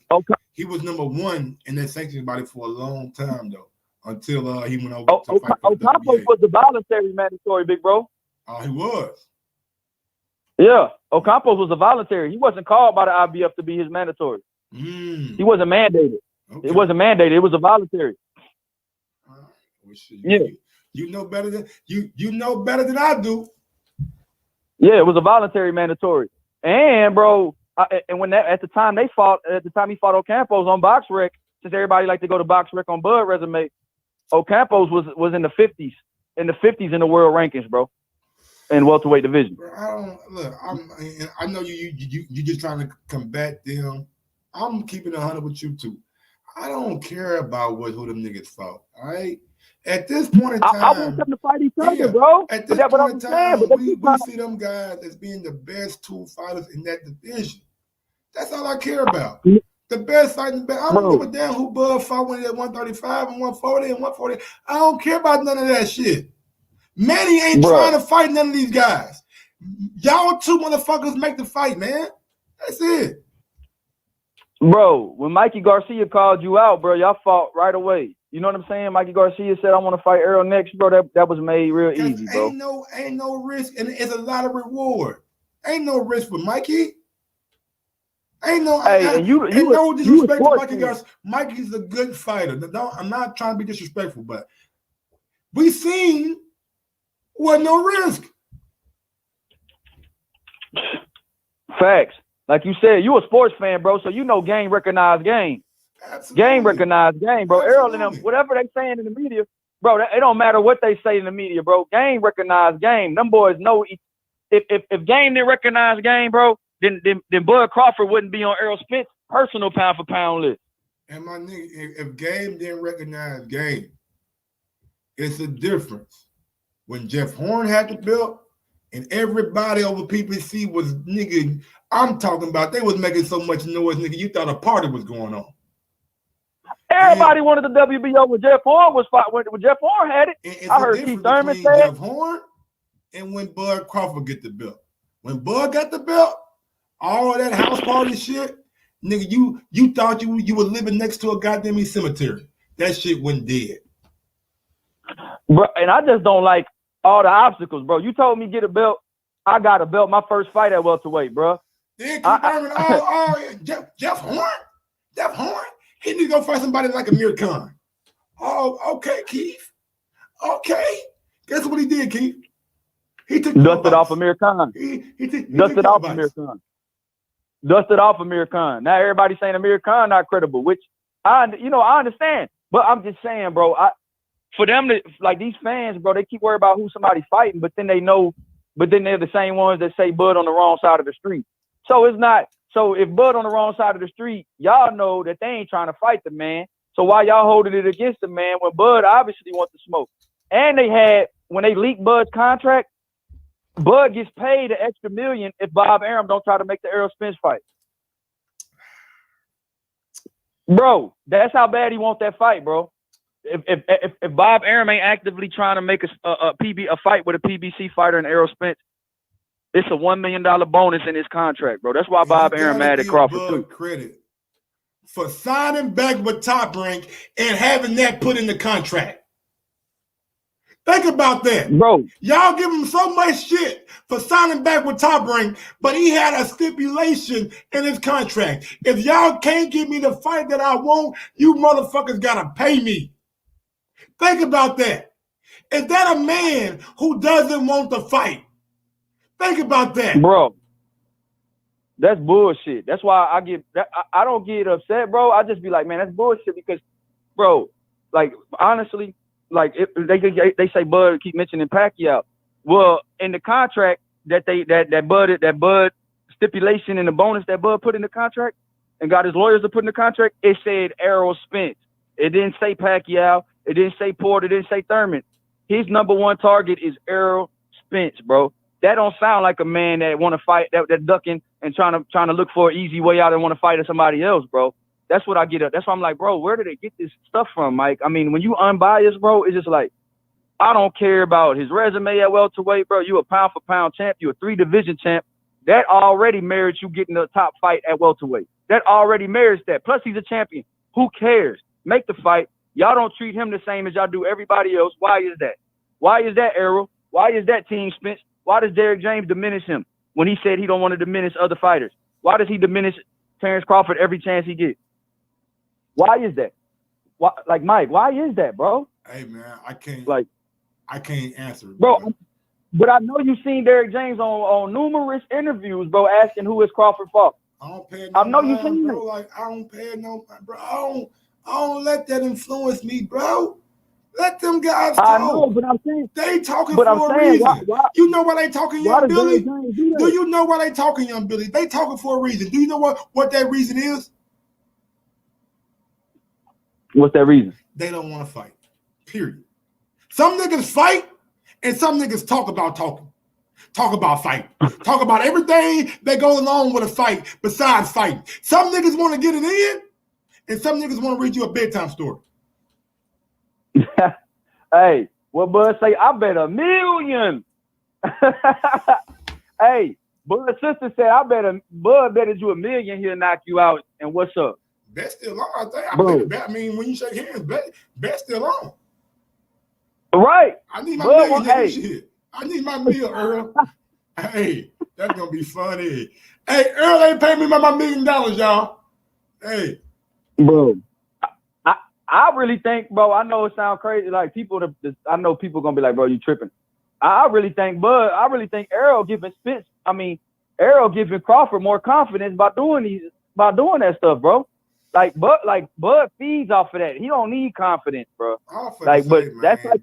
he was number one in that sanctions body for a long time though, until he went over to fight for the Ocampos was the voluntary mandatory, big bro. Oh, he was. Yeah, Ocampos was a voluntary. He wasn't called by the IBF to be his mandatory. He wasn't mandated. Okay. It wasn't mandated. It was a voluntary. Yeah. You know better than you know better than I do. Yeah, it was a voluntary mandatory. And bro, and when at the time he fought Ocampos on BoxRec, since everybody like to go to BoxRec on Bud resume, Ocampos was in the 50s, in the world rankings, bro, in welterweight division. Bro, I know you just trying to combat them. I'm keeping 100 with you too. I don't care about who them niggas fought. All right. At this point in time, I want them to fight each other, bro. At this point in time, we see them guys as being the best two fighters in that division. That's all I care about. The best fighting. I don't give a damn who Bud fought when he at 135 and 140 and 140. I don't care about none of that shit. Manny ain't trying to fight none of these guys. Y'all two motherfuckers make the fight, man. That's it. Bro, when Mikey Garcia called you out, bro, y'all fought right away. You know what I'm saying? Mikey Garcia said, I want to fight Errol next, bro. That was made real easy, bro. Ain't no risk, and it's a lot of reward. Ain't no risk for Mikey. Ain't no, no disrespect to Mikey Garcia. Mikey's a good fighter. I'm not trying to be disrespectful, but we seen wasn't no risk. Facts. Like you said, you a sports fan, bro, so you know game recognized game. Absolutely. Game recognized game, bro. Absolutely. Errol and them, whatever they saying in the media, bro, it don't matter what they say in the media, bro. Game recognized game. Them boys know if game didn't recognize game, bro, then Bud Crawford wouldn't be on Errol Spence personal pound for pound list. And my nigga, if game didn't recognize game, it's a difference. When Jeff Horn had the belt and everybody over PPC was nigga, I'm talking about they was making so much noise, nigga, you thought a party was going on. Everybody wanted the WBO when Jeff Horn was fighting. When Jeff Horn had it, I heard Keith Thurman say Jeff Horn and when Bud Crawford get the belt. When Bud got the belt, all of that house party shit, nigga, you thought you were living next to a goddamn cemetery. That shit went dead. Bro, and I just don't like all the obstacles, bro. You told me get a belt. I got a belt my first fight at welterweight, bro. Then Jeff Horn? He need to go fight somebody like Amir Khan. Oh, okay, Keith. Okay. Guess what he did, Keith? He took dusted off Amir Khan. He dusted off Amir Khan. Dusted off Amir Khan. Now everybody's saying Amir Khan not credible, which I understand. But I'm just saying, bro, for them to like these fans, bro, they keep worried about who somebody's fighting, but then they're the same ones that say Bud on the wrong side of the street. So it's not. So if Bud on the wrong side of the street, y'all know that they ain't trying to fight the man. So why y'all holding it against the man when Bud obviously wants to smoke? And when they leaked Bud's contract, Bud gets paid an extra $1 million if Bob Arum don't try to make the Errol Spence fight. Bro, that's how bad he wants that fight, bro. If Bob Arum ain't actively trying to make a fight with a PBC fighter and Errol Spence, it's a $1 million bonus in his contract, bro. That's why Bob Arum mad at Crawford too. Credit for signing back with Top Rank and having that put in the contract. Think about that, bro. Y'all give him so much shit for signing back with Top Rank, but he had a stipulation in his contract. If y'all can't give me the fight that I want, you motherfuckers gotta pay me. Think about that. Is that a man who doesn't want to fight? Think about that, bro. That's bullshit. That's why I don't get upset, bro. I just be like, man, that's bullshit because, bro, like honestly, like they say Bud keep mentioning Pacquiao. Well, in the contract that Bud stipulation and the bonus that Bud put in the contract and got his lawyers to put in the contract, it said Errol Spence. It didn't say Pacquiao. It didn't say Porter. It didn't say Thurman. His number one target is Errol Spence, bro. That don't sound like a man that want to fight, that ducking and trying to look for an easy way out and want to fight at somebody else, bro. That's what I get at. That's why I'm like, bro, where did they get this stuff from, Mike? I mean, when you unbiased, bro, it's just like, I don't care about his resume at welterweight, bro. You a pound for pound champ. You a 3-division champ. That already merits you getting the top fight at welterweight. That already merits that. Plus, he's a champion. Who cares? Make the fight. Y'all don't treat him the same as y'all do everybody else. Why is that? Why is that, Errol? Why is that, Team Spence? Why does Derrick James diminish him when he said he don't want to diminish other fighters? Why does he diminish Terence Crawford every chance he gets? Why is that? Why, like Mike? Why is that, bro? Hey man, I can't answer, bro. But I know you've seen Derrick James on numerous interviews, bro, asking who is Crawford fought. I don't pay no mind, you seen bro. Like I don't pay no mind, bro. I don't let that influence me, bro. Let them guys talk. I know, but I'm saying they talking for a reason. Why, you know why they talking, Young Billy? Do you know why they talking, Young Billy? They talking for a reason. Do you know what that reason is? What's that reason? They don't want to fight. Period. Some niggas fight, and some niggas talk about talking. Talk about fighting. Talk about everything that goes along with a fight besides fighting. Some niggas want to get it in, and some niggas want to read you a bedtime story. Hey, what Bud say? I bet $1 million. Hey, Bud's sister said, Bud betted you $1 million, he'll knock you out. And what's up? Bet still on. I think. I Bro. believe the bet. I mean, when you shake hands, bet still on. Right. I need my Bud, million. hey. Shit. I need my meal, Earl. Hey, that's gonna be funny. Hey, Earl ain't paying me my $1 million, y'all. Hey, bro. I really think, bro. I know it sounds crazy. Like I know people gonna be like, bro, you tripping. I really think Bud. I really think Errol giving Spence. I mean, Errol giving Crawford more confidence by doing that stuff, bro. Bud feeds off of that. He don't need confidence, bro. That's like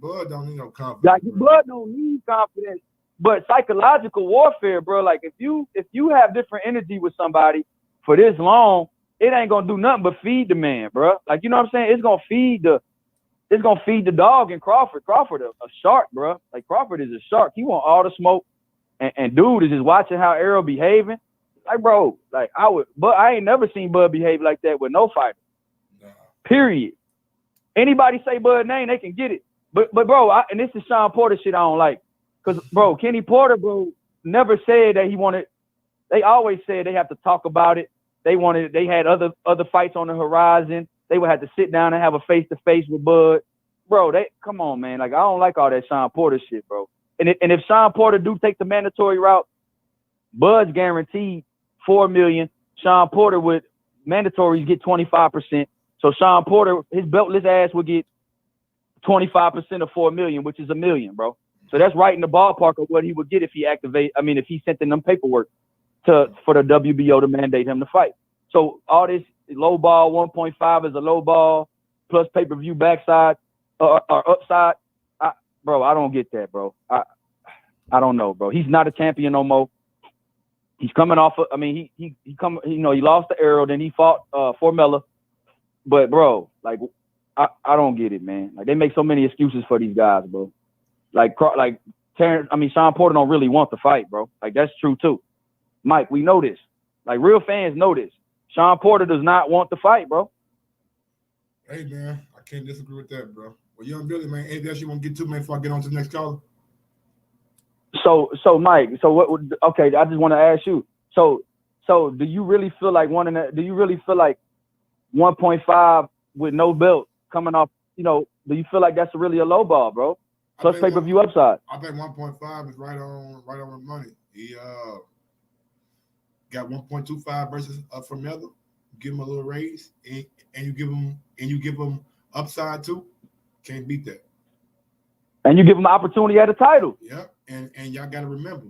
Bud don't need no confidence. Like Bud don't need confidence, but psychological warfare, bro. Like if you have different energy with somebody for this long, it ain't gonna do nothing but feed the man, bro. Like you know what I'm saying? It's gonna feed the dog in Crawford. Crawford a shark, bro. Like Crawford is a shark. He want all the smoke, and dude is just watching how Errol behaving. Like, bro, like but I ain't never seen Bud behave like that with no fighter. No. Period. Anybody say Bud name, they can get it. But bro, and this is Sean Porter shit I don't like. Cause bro, Kenny Porter, bro, never said that he wanted. They always said they have to talk about it. They had other fights on the horizon. They would have to sit down and have a face-to-face with Bud. Bro, come on, man. Like I don't like all that Sean Porter shit, bro. And if Sean Porter do take the mandatory route, Bud's guaranteed $4 million. Sean Porter would mandatories get 25%. So Sean Porter, his beltless ass would get 25% of $4 million, which is $1 million, bro. So that's right in the ballpark of what he would get if he sent in them paperwork for the WBO to mandate him to fight. So all this low ball 1.5 is a low ball plus pay-per-view backside or upside. Bro, I don't get that, bro. I don't know, bro. He's not a champion no more. He's coming off. He lost to Errol, then he fought Formella. But bro, like I don't get it, man. Like they make so many excuses for these guys, bro. Like Terence, Sean Porter don't really want to fight, bro. Like that's true too. Mike, we know this. Like real fans know this. Sean Porter does not want to fight, bro. Hey man, I can't disagree with that, bro. Well, Young Billy, man, anything else you want to get to, man, before I get on to the next caller? So Mike, what? Okay, I just want to ask you. So do you really feel like do you really feel like 1.5 with no belt coming off? Do you feel like that's really a low ball, bro? Plus pay-per-view upside. I think 1.5 is right on the money. He got 1.25 versus Formella. Give him a little raise, and you give him upside too. Can't beat that. And you give him an opportunity at a title. Yep. And y'all got to remember,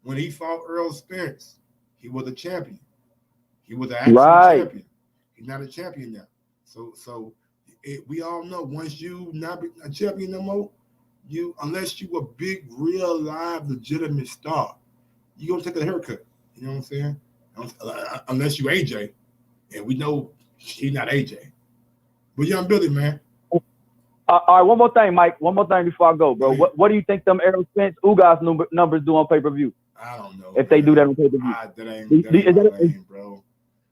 when he fought Errol Spence, he was a champion. He was an actual champion. He's not a champion now. So we all know once you not be a champion no more, unless you a big, real, live, legitimate star, you're going to take a haircut. You know what I'm saying? Unless you AJ. And we know he's not AJ. But Young Billy, man. All right, one more thing, Mike. One more thing before I go, bro. What do you think them Errol Spence Ugas numbers do on pay-per-view? I don't know. If they do that on pay-per-view. That ain't my lane, bro.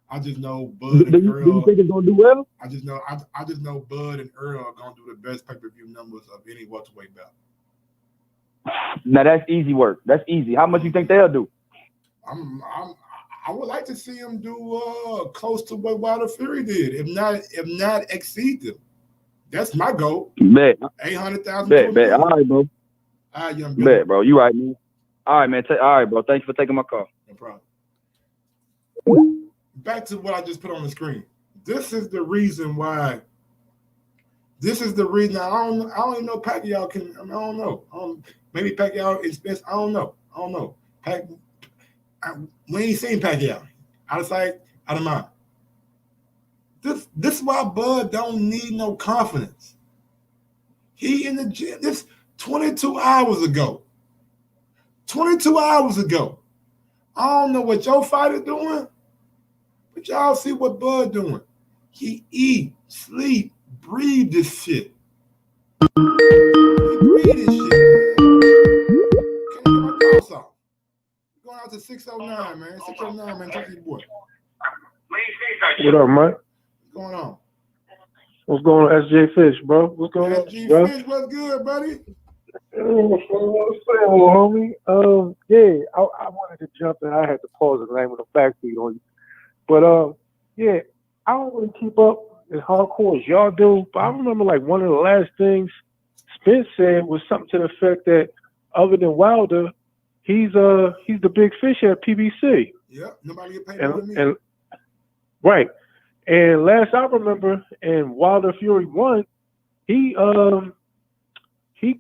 I just know Bud and Earl. Do you think it's gonna do well? I just know Bud and Earl are gonna do the best pay-per-view numbers of any welterweight bout. Now that's easy work. That's easy. How much you think they'll do? I would like to see him do close to what Wilder Fury did. If not exceed them. That's my goal. Bet. 800,000. Bet. All right, bro. All right, Young Billy. Bet, bro. You right, man. All right, man. All right, bro. Thanks for taking my call. No problem. Back to what I just put on the screen. This is the reason why. This is the reason I don't even know Pacquiao can. I don't know. Maybe Pacquiao is best. I don't know. We ain't seen Pacquiao. Out of sight, out of mind. This is why Bud don't need no confidence. He in the gym. This 22 hours ago. 22 hours ago. I don't know what your fighter doing, but y'all see what Bud doing. He eat, sleep, breathe this shit. He breathe this shit, man. Can I get my thoughts off? Going out to 609, man. 609, man. Talk to your boy. What up, man? What's going on? What's going on, SJ Fish, bro? What's going on, SJ bro? Fish, what's good, buddy? What's homie? Yeah, I wanted to jump in. I had to pause the name of the fact feed on you. But, yeah, I don't really keep up as hardcore as y'all do, but I remember like one of the last things Spence said was something to the effect that other than Wilder, he's the big fish at PBC. Yeah, nobody get paid more than me. And right. And last I remember, and Wilder Fury won, he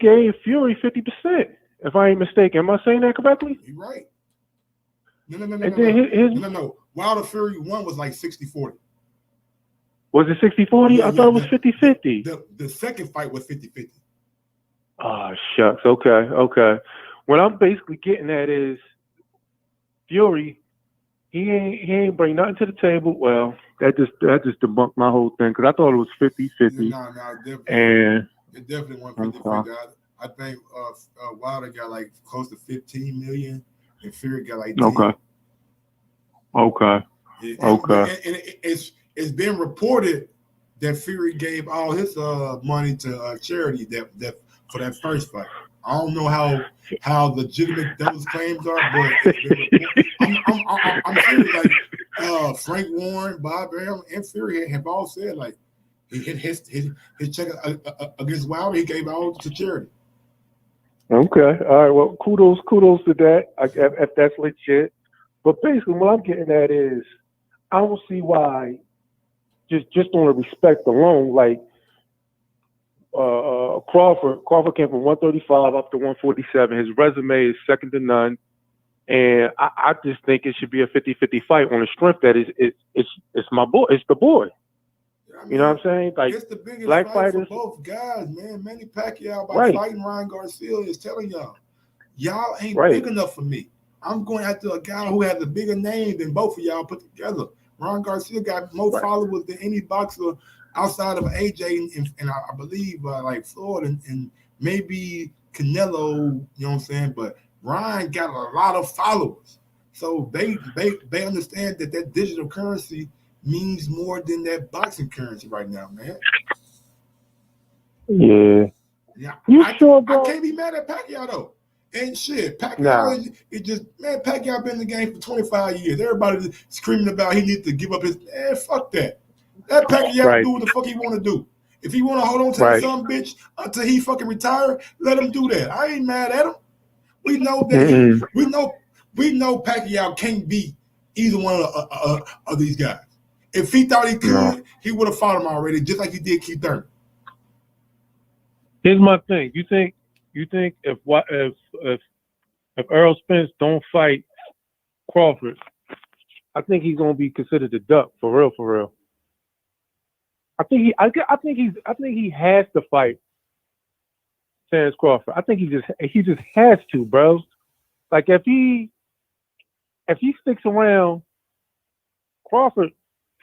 gave Fury 50%, if I ain't mistaken. Am I saying that correctly? You're right. No. Wilder Fury 1 was like 60-40. Was it 60-40? I thought it was 50-50. The second fight was 50-50. Oh, shucks. Okay. What I'm basically getting at is Fury, he ain't bring nothing to the table. Well, that just debunked my whole thing because I thought it was 50-50. No, definitely. And it definitely wasn't 50-50. I think Wilder got like close to 15 million, and Fury got like 10. Okay. And it's been reported that Fury gave all his money to charity that for that first fight. I don't know how legitimate those claims are, but it's been reported. I'm serious. Like Frank Warren, Bob Arum, and Fury have all said like his check against Wilder, he gave all to charity. Okay. All right. Well, kudos to that. If that's legit. But basically, what I'm getting at is, I don't see why, just on the respect alone, like Crawford came from 135 up to 147. His resume is second to none, and I just think it should be a 50-50 fight on the strength that it's my boy, it's the boy. I mean, you know what I'm saying? Like, it's the biggest black fight fighters, for both guys, man. Manny Pacquiao right. fighting Ryan Garcia is telling y'all ain't right. big enough for me. I'm going after a guy who has a bigger name than both of y'all put together. Ryan Garcia got more right. followers than any boxer outside of AJ and I believe like Floyd and maybe Canelo, you know what I'm saying? But Ryan got a lot of followers. So they understand that digital currency means more than that boxing currency right now, man. Yeah. You sure, bro? I can't be mad at Pacquiao though. And shit, Pacquiao is just, man, Pacquiao been in the game for 25 years. Everybody screaming about he needs to give up his, man, fuck that. Let Pacquiao do what the fuck he want to do. If he want to hold on to that son bitch until he fucking retire, let him do that. I ain't mad at him. We know that we know Pacquiao can't beat either one of these guys. If he thought he could, he would have fought him already, just like he did Keith Thurman. Here's my thing. You think if Errol Spence don't fight Crawford, I think he's gonna be considered a duck for real. I think he has to fight Terence Crawford. I think he just has to, bro. Like if he sticks around Crawford,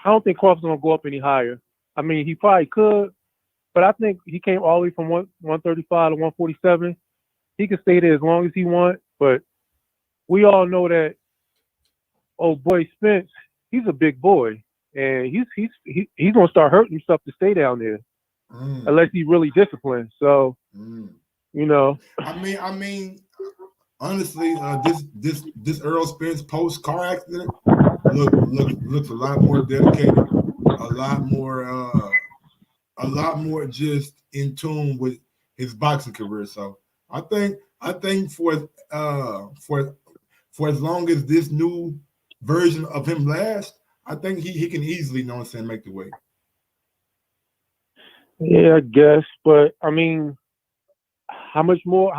I don't think Crawford's gonna go up any higher. I mean, he probably could, but I think he came all the way from 135 to 147. He can stay there as long as he wants, but we all know that old boy Spence, he's a big boy, and he's gonna start hurting himself to stay down there, unless he's really disciplined. So, you know. I mean, honestly, this Errol Spence post car accident looks a lot more dedicated, a lot more just in tune with his boxing career. So I think for as long as this new version of him lasts, I think he can easily, you know what I'm saying, make the weight. Yeah, I guess, but I mean, how much more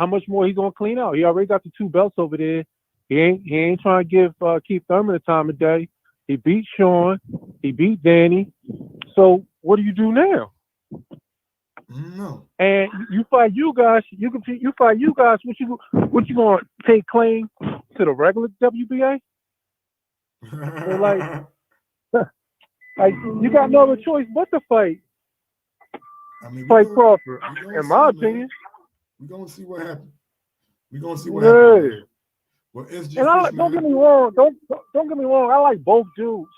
he's gonna clean out? He already got the 2 belts over there. He ain't trying to give Keith Thurman the time of day. He beat Sean, he beat Danny. So what do you do now? No. And you fight you guys. What you gonna take claim to the regular WBA? like you got no other choice but to fight. Crawford. In my opinion, we're gonna see what happens. Well, it's just and don't get me wrong. Don't get me wrong. I like both dudes.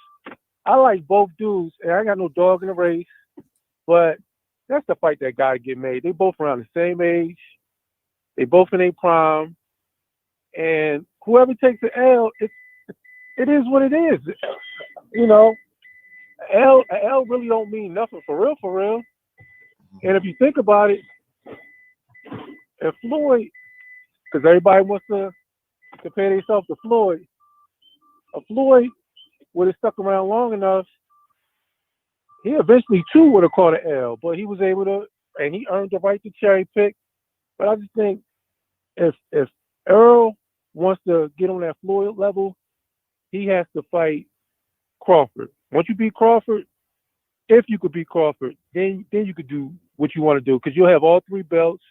And I got no dog in the race. But that's the fight that got to get made. They both around the same age. They both in their prime. And whoever takes the L, it is what it is. You know, L really don't mean nothing for real, for real. And if you think about it, if Floyd, because everybody wants to compare themselves to Floyd, if Floyd would have stuck around long enough, he eventually too would have caught an L, but he was able to, and he earned the right to cherry pick. But I just think if Errol wants to get on that Floyd level, he has to fight Crawford. Once you beat Crawford, if you could beat Crawford, then you could do what you want to do, because you'll have all 3 belts.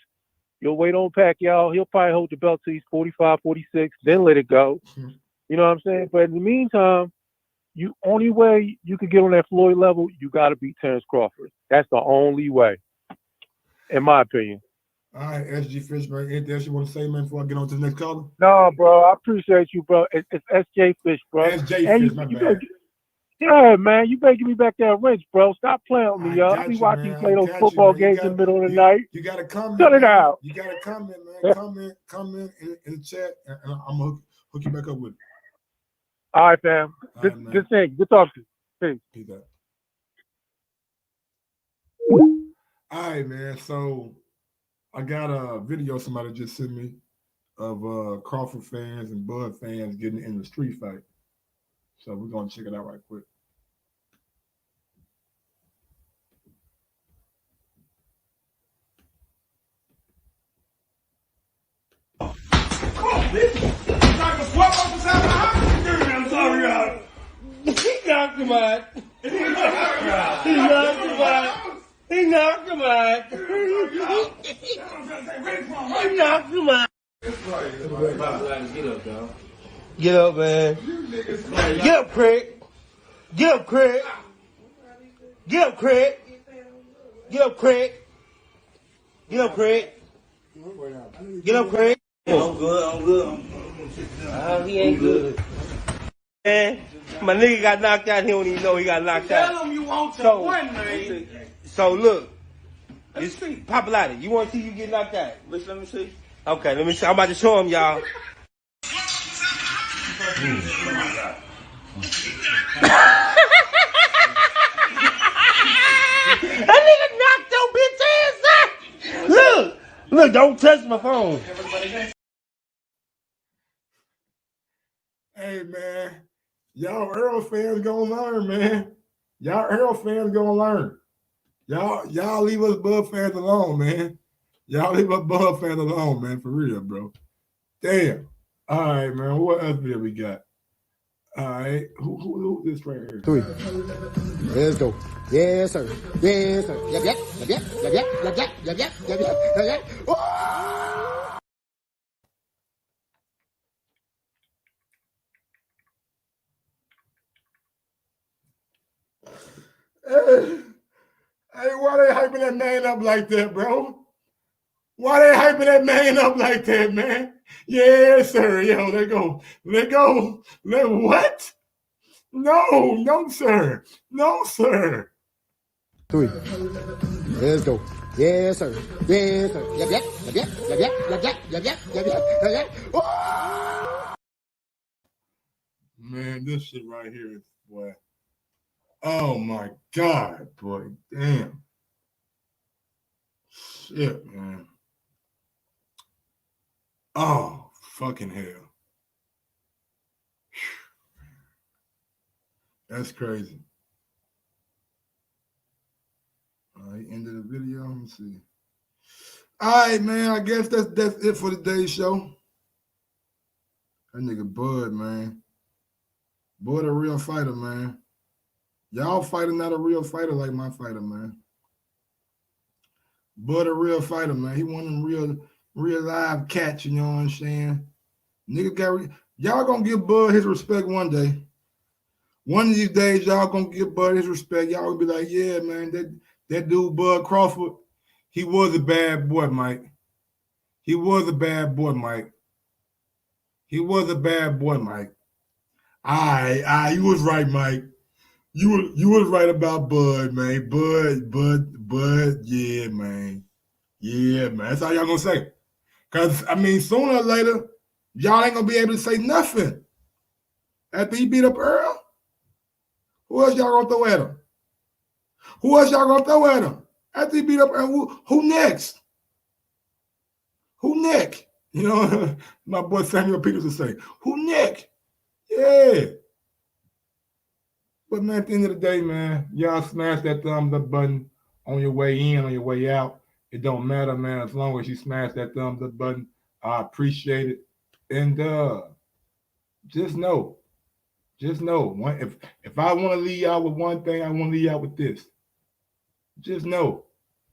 You'll wait on Pacquiao. He'll probably hold the belt till he's 45, 46, then let it go. You know what I'm saying? But in the meantime, only way you could get on that Floyd level, you got to beat Terence Crawford. That's the only way, in my opinion. All right, SG Fish, man. Anything else you want to say, man, before I get on to the next caller? No, bro. I appreciate you, bro. It's SJ Fish, bro. SJ Fish, my bad. Yeah, man. You better give me back that wrench, bro. Stop playing with me, y'all. I be watching you play those football games in the middle of the night. You got to comment. Cut it out. You got to comment, man. Comment in the chat, and I'm going to hook you back up with it. All right, fam. Good thing. Good talk to you. Peace. Peace out. All right, man. So I got a video somebody just sent me of Crawford fans and Bud fans getting in the street fight. So we're going to check it out right quick. I'm sorry, y'all. He knocked him out. He knocked him out. He knocked him out. He knocked him out. Get up, dog. Get up, man. Get up, Craig. Get up, Craig. Get up, Craig. Get up, Craig. Get up, Craig. Get up, Craig. I'm good. He ain't good. Man, my nigga got knocked out. He don't even know he got knocked out. Tell him you want to win, man. So look, it's popularity. You want to see you get knocked out? Let me see. Okay, let me see. I'm about to show him, y'all. That nigga knocked your bitch ass out. Look, don't touch my phone. Hey, man. Y'all Errol fans gonna learn, man. Y'all Errol fans gonna learn. Y'all leave us Bud fans alone, man. Y'all leave us Bud fans alone, man. For real, bro. Damn. All right, man. What else video we got? All right. Who this right here? 3. Let's go. Yes, sir. Yes, sir. Yep. Oh! Hey, why they hyping that man up like that, bro? Why they hyping that man up like that, man? Yes, sir. Yo, let go. What? No, sir. No, sir. 3. Let's go. Yes, sir. Yes, sir. Yep. Oh! Man, this shit right here is boy. Oh my God, boy. Damn. Shit, man. Oh, fucking hell. That's crazy. All right, end of the video. Let me see. All right, man. I guess that's it for today's show. That nigga Bud, man. Bud a real fighter, man. Y'all fighting not a real fighter like my fighter, man. Bud a real fighter, man. He one of them real live cats, you know what I'm saying? Nigga y'all gonna give Bud his respect one day. One of these days, y'all gonna give Bud his respect. Y'all gonna be like, yeah, man, that dude Bud Crawford, he was a bad boy, Mike. He was a bad boy, Mike. You was right, Mike. You was right about Bud, man. Bud, yeah, man. Yeah, man. That's all y'all gonna say. Because, I mean, sooner or later, y'all ain't gonna be able to say nothing. After he beat up Earl, who else y'all gonna throw at him? Who else y'all gonna throw at him? After he beat up, and who next? Who next? You know, my boy Samuel Peters would say, who next? Yeah. But man, at the end of the day, man, y'all smash that thumbs up button on your way in, on your way out. It don't matter, man, as long as you smash that thumbs up button. I appreciate it. And just know, if I want to leave y'all with one thing, I want to leave y'all with this. Just know,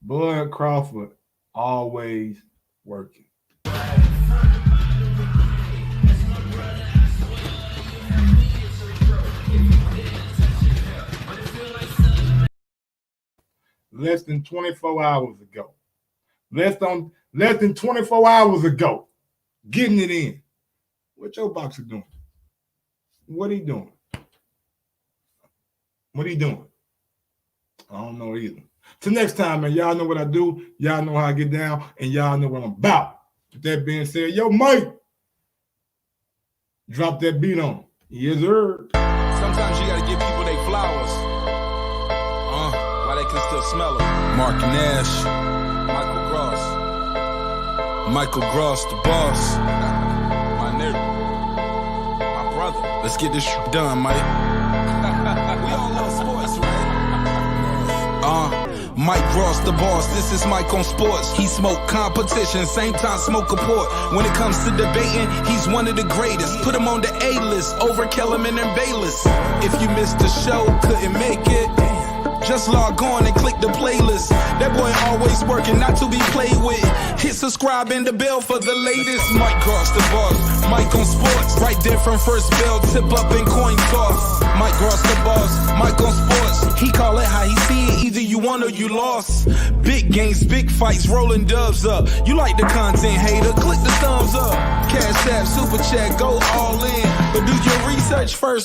Bud Crawford always working. Less than 24 hours ago. Less than 24 hours ago. Getting it in. What your boxer doing? What he doing? What he doing? I don't know either. Till next time, man, y'all know what I do. Y'all know how I get down, and y'all know what I'm about. With that being said, yo, Mike, drop that beat on. Yes, sir. Sometimes you gotta give people their flowers. While they can still smell them. Mark Nash, Michael Gross, the boss. My nigga, my brother. Let's get this shit done, Mike. We all love sports, right? Mike Ross, the boss. This is Mike on sports. He smoke competition, same time smoke a port. When it comes to debating, he's one of the greatest. Put him on the A-list over Kellerman and Bayless. If you missed the show, couldn't make it, just log on and click the playlist. That boy always working, not to be played with. Hit subscribe and the bell for the latest. Mike Cross the boss, Mike on sports. Right there from first bell, tip up and coin toss. Mike Cross the boss, Mike on sports. He call it how he see it, either you won or you lost. Big games, big fights, rolling dubs up. You like the content, hater, click the thumbs up. Cashapp, super chat, go all in. But do your research first.